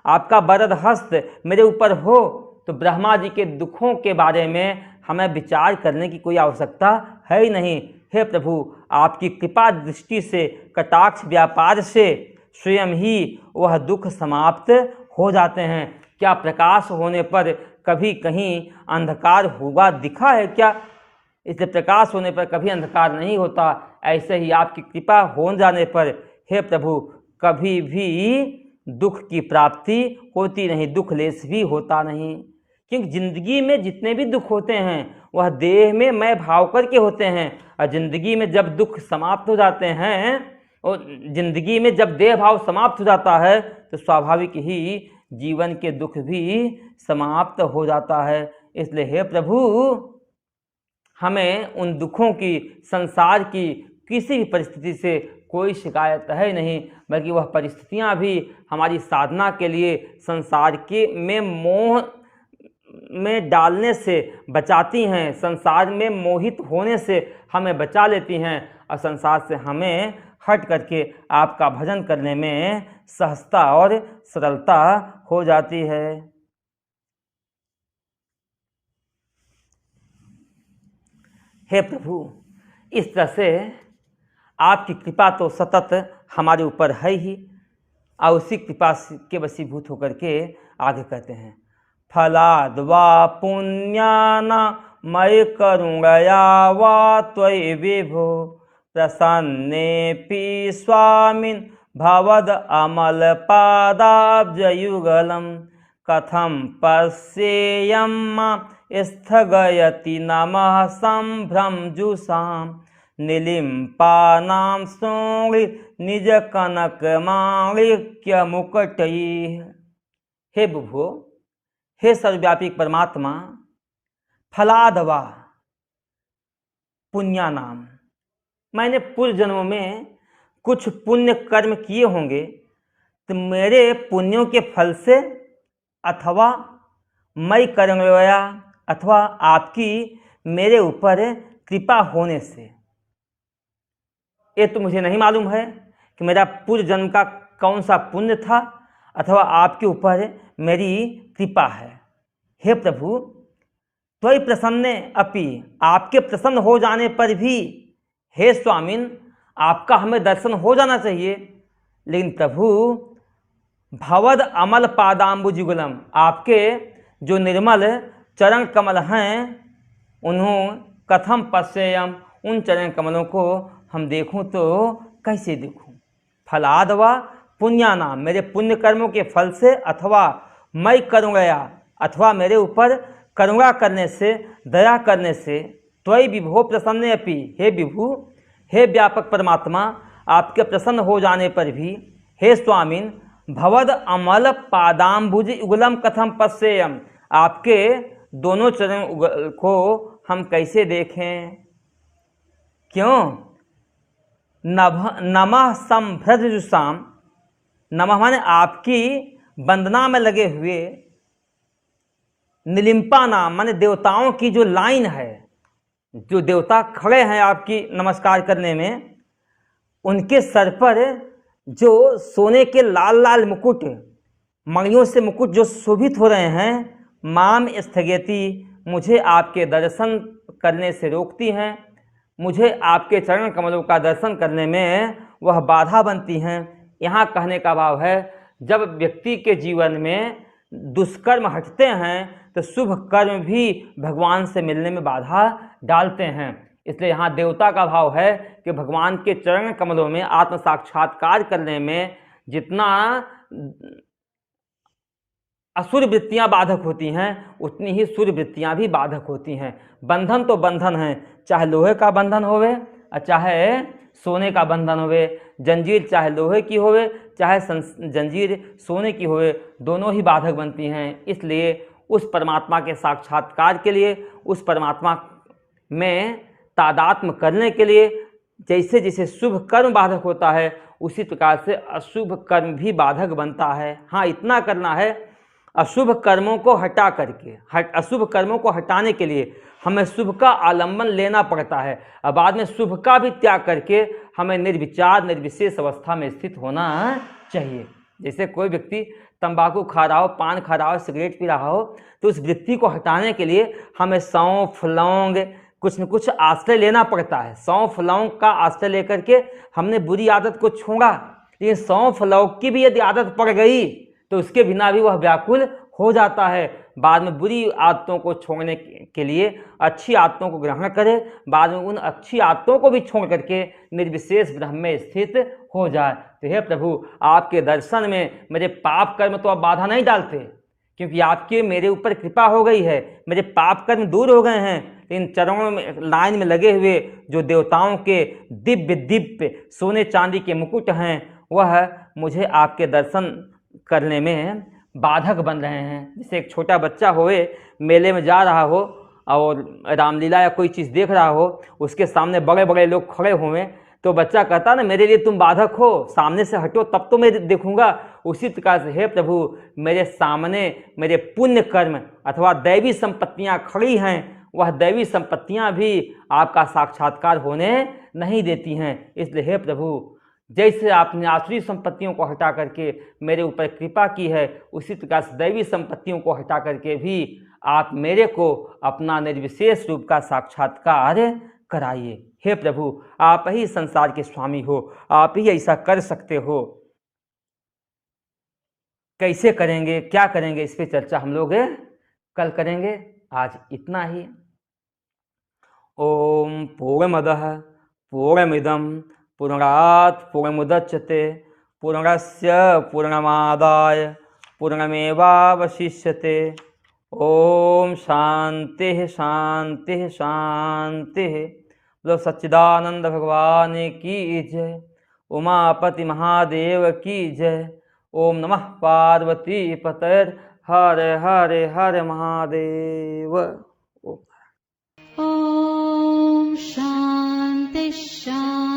आपका वरद हस्त मेरे ऊपर हो, तो ब्रह्मा जी के दुखों के बारे में हमें विचार करने की कोई आवश्यकता है ही नहीं। हे प्रभु, आपकी कृपा दृष्टि से, कटाक्ष व्यापार से स्वयं ही वह दुख समाप्त हो जाते हैं। क्या प्रकाश होने पर कभी कहीं अंधकार होगा दिखा है क्या? इसलिए प्रकाश होने पर कभी अंधकार नहीं होता। ऐसे ही आपकी कृपा हो जाने पर हे प्रभु कभी भी दुख की प्राप्ति होती नहीं, दुख लेस भी होता नहीं। क्योंकि जिंदगी में जितने भी दुख होते हैं वह देह में मैं भाव करके होते हैं, और जिंदगी में जब दुख समाप्त हो जाते हैं और जिंदगी में जब देह भाव समाप्त हो जाता है तो स्वाभाविक ही जीवन के दुख भी समाप्त हो जाता है। इसलिए हे प्रभु हमें उन दुखों की, संसार की किसी भी परिस्थिति से कोई शिकायत है नहीं, बल्कि वह परिस्थितियां भी हमारी साधना के लिए संसार के में मोह में डालने से बचाती हैं, संसार में मोहित होने से हमें बचा लेती हैं, और संसार से हमें हट करके आपका भजन करने में सहजता और सरलता हो जाती है। हे प्रभु, इस तरह से आपकी कृपा तो सतत हमारे ऊपर है ही, और उसी कृपा के वशीभूत होकर के आगे कहते हैं, फलाद्वा पुण्याना मयि करुणया वा त्वयि विभो प्रसन्नेऽपि स्वामिन् भवद अमल पादाब्जयुगलं कथं पश्येयं मां स्थगयति नमः सम्भ्रमजुषां निलिम्पानां शोणि निज कनक माणिक्य मुकुटैः। हे विभो, हे सर्वव्यापी परमात्मा, फलादवा पुण्यानाम, मैंने पूर्व जन्मों में कुछ पुण्य कर्म किए होंगे, तो मेरे पुण्यों के फल से अथवा मयि करुणया, अथवा आपकी मेरे ऊपर कृपा होने से। ये तो मुझे नहीं मालूम है कि मेरा पूर्व जन्म का कौन सा पुण्य था अथवा आपके ऊपर मेरी कृपा है। हे प्रभु, त्वयि प्रसन्ने अपि, आपके प्रसन्न हो जाने पर भी हे स्वामिन, आपका हमें दर्शन हो जाना चाहिए। लेकिन प्रभु, भवद अमल पादाम्बुजुगलम, आपके जो निर्मल चरण कमल हैं उन्हों कथम पश्येयम, उन चरण कमलों को हम देखूं तो कैसे देखूं। फलादवा पुण्यानाम, मेरे पुण्य कर्मों के फल से, अथवा मयि करुणया, अथवा मेरे ऊपर करुणा करने से, दया करने से, त्वयि विभो प्रसन्ने अपि, हे विभु, हे व्यापक परमात्मा, आपके प्रसन्न हो जाने पर भी हे स्वामिन, भवद अमल पादाम्बुज युगलम कथम पश्येयम, आपके दोनों चरण को हम कैसे देखें। क्यों? नमः सम्भ्रजुषाम, नमः माने आपकी वंदना में लगे हुए, निलिम्पा नाम माने देवताओं की जो लाइन है, जो देवता खड़े हैं आपकी नमस्कार करने में, उनके सर पर जो सोने के लाल लाल मुकुट, मणियों से मुकुट जो शोभित हो रहे हैं, माम स्थगयति, मुझे आपके दर्शन करने से रोकती हैं, मुझे आपके चरण कमलों का दर्शन करने में वह बाधा बनती हैं। यहाँ कहने का भाव है, जब व्यक्ति के जीवन में दुष्कर्म हटते हैं तो शुभ कर्म भी भगवान से मिलने में बाधा डालते हैं। इसलिए यहाँ देवता का भाव है कि भगवान के चरण कमलों में आत्म साक्षात्कार करने में जितना असुर वृत्तियाँ बाधक होती हैं, उतनी ही सुर वृत्तियाँ भी बाधक होती हैं। बंधन तो बंधन है, चाहे लोहे का बंधन होवे और चाहे सोने का बंधन होवे, जंजीर चाहे लोहे की होवे चाहे जंजीर सोने की होवे, दोनों ही बाधक बनती हैं। इसलिए उस परमात्मा के साक्षात्कार के लिए, उस परमात्मा में तादात्म्य करने के लिए जैसे जैसे शुभ कर्म बाधक होता है, उसी प्रकार से अशुभ कर्म भी बाधक बनता है। हाँ, इतना करना है, अशुभ कर्मों को हटा करके, अशुभ कर्मों को हटाने के लिए हमें शुभ का आलंबन लेना पड़ता है, और बाद में शुभ का भी त्याग करके हमें निर्विचार निर्विशेष अवस्था में स्थित होना चाहिए। जैसे कोई व्यक्ति तंबाकू खा रहा हो, पान खा रहा हो, सिगरेट पी रहा हो, तो उस वृत्ति को हटाने के लिए हमें सौंफ, लौंग, कुछ न कुछ आश्रय लेना पड़ता है। सौंफ लौंग का आश्रय लेकर के हमने बुरी आदत को छोड़ा, लेकिन सौंफ लौंग की भी यदि आदत पड़ गई तो उसके बिना भी वह व्याकुल हो जाता है। बाद में बुरी आदतों को छोड़ने के लिए अच्छी आदतों को ग्रहण करे, बाद में उन अच्छी आदतों को भी छोड़ करके निर्विशेष ब्रह्म में स्थित हो जाए। तो हे प्रभु, आपके दर्शन में मेरे पाप कर्म तो अब बाधा नहीं डालते, क्योंकि आपके मेरे ऊपर कृपा हो गई है, मेरे पाप कर्म दूर हो गए हैं। इन चरणों में लाइन में लगे हुए जो देवताओं के दिव्य दिव्य सोने चांदी के मुकुट हैं, वह मुझे आपके दर्शन करने में बाधक बन रहे हैं। जैसे एक छोटा बच्चा होए, मेले में जा रहा हो और रामलीला या कोई चीज़ देख रहा हो, उसके सामने बड़े बड़े लोग खड़े हुए, तो बच्चा कहता ना, मेरे लिए तुम बाधक हो, सामने से हटो तब तो मैं देखूंगा। उसी प्रकार से हे प्रभु, मेरे सामने मेरे पुण्य कर्म अथवा दैवी संपत्तियां खड़ी हैं, वह दैवी संपत्तियां भी आपका साक्षात्कार होने नहीं देती हैं। इसलिए हे प्रभु, जैसे आपने आसुरी संपत्तियों को हटा करके मेरे ऊपर कृपा की है, उसी प्रकार से दैवी संपत्तियों को हटा करके भी आप मेरे को अपना निर्विशेष रूप का साक्षात्कार कराइए। हे प्रभु, आप ही संसार के स्वामी हो, आप ही ऐसा कर सकते हो। कैसे करेंगे, क्या करेंगे, इस पे चर्चा हम लोग कल करेंगे। आज इतना ही। ओम पूर्णमदः पूर्णमिदं पूर्णात् पूर्णमुदच्यते पूर्णस्य पूर्णमादाय पूर्णमेवावशिष्यते। ओम शांति शांति शांति। बोलो सच्चिदानंद भगवान की जय, उमापति महादेव की जय। ओम नमः पार्वती पतये, हर हर हर महादेव। ॐ शान्ति शान्ति।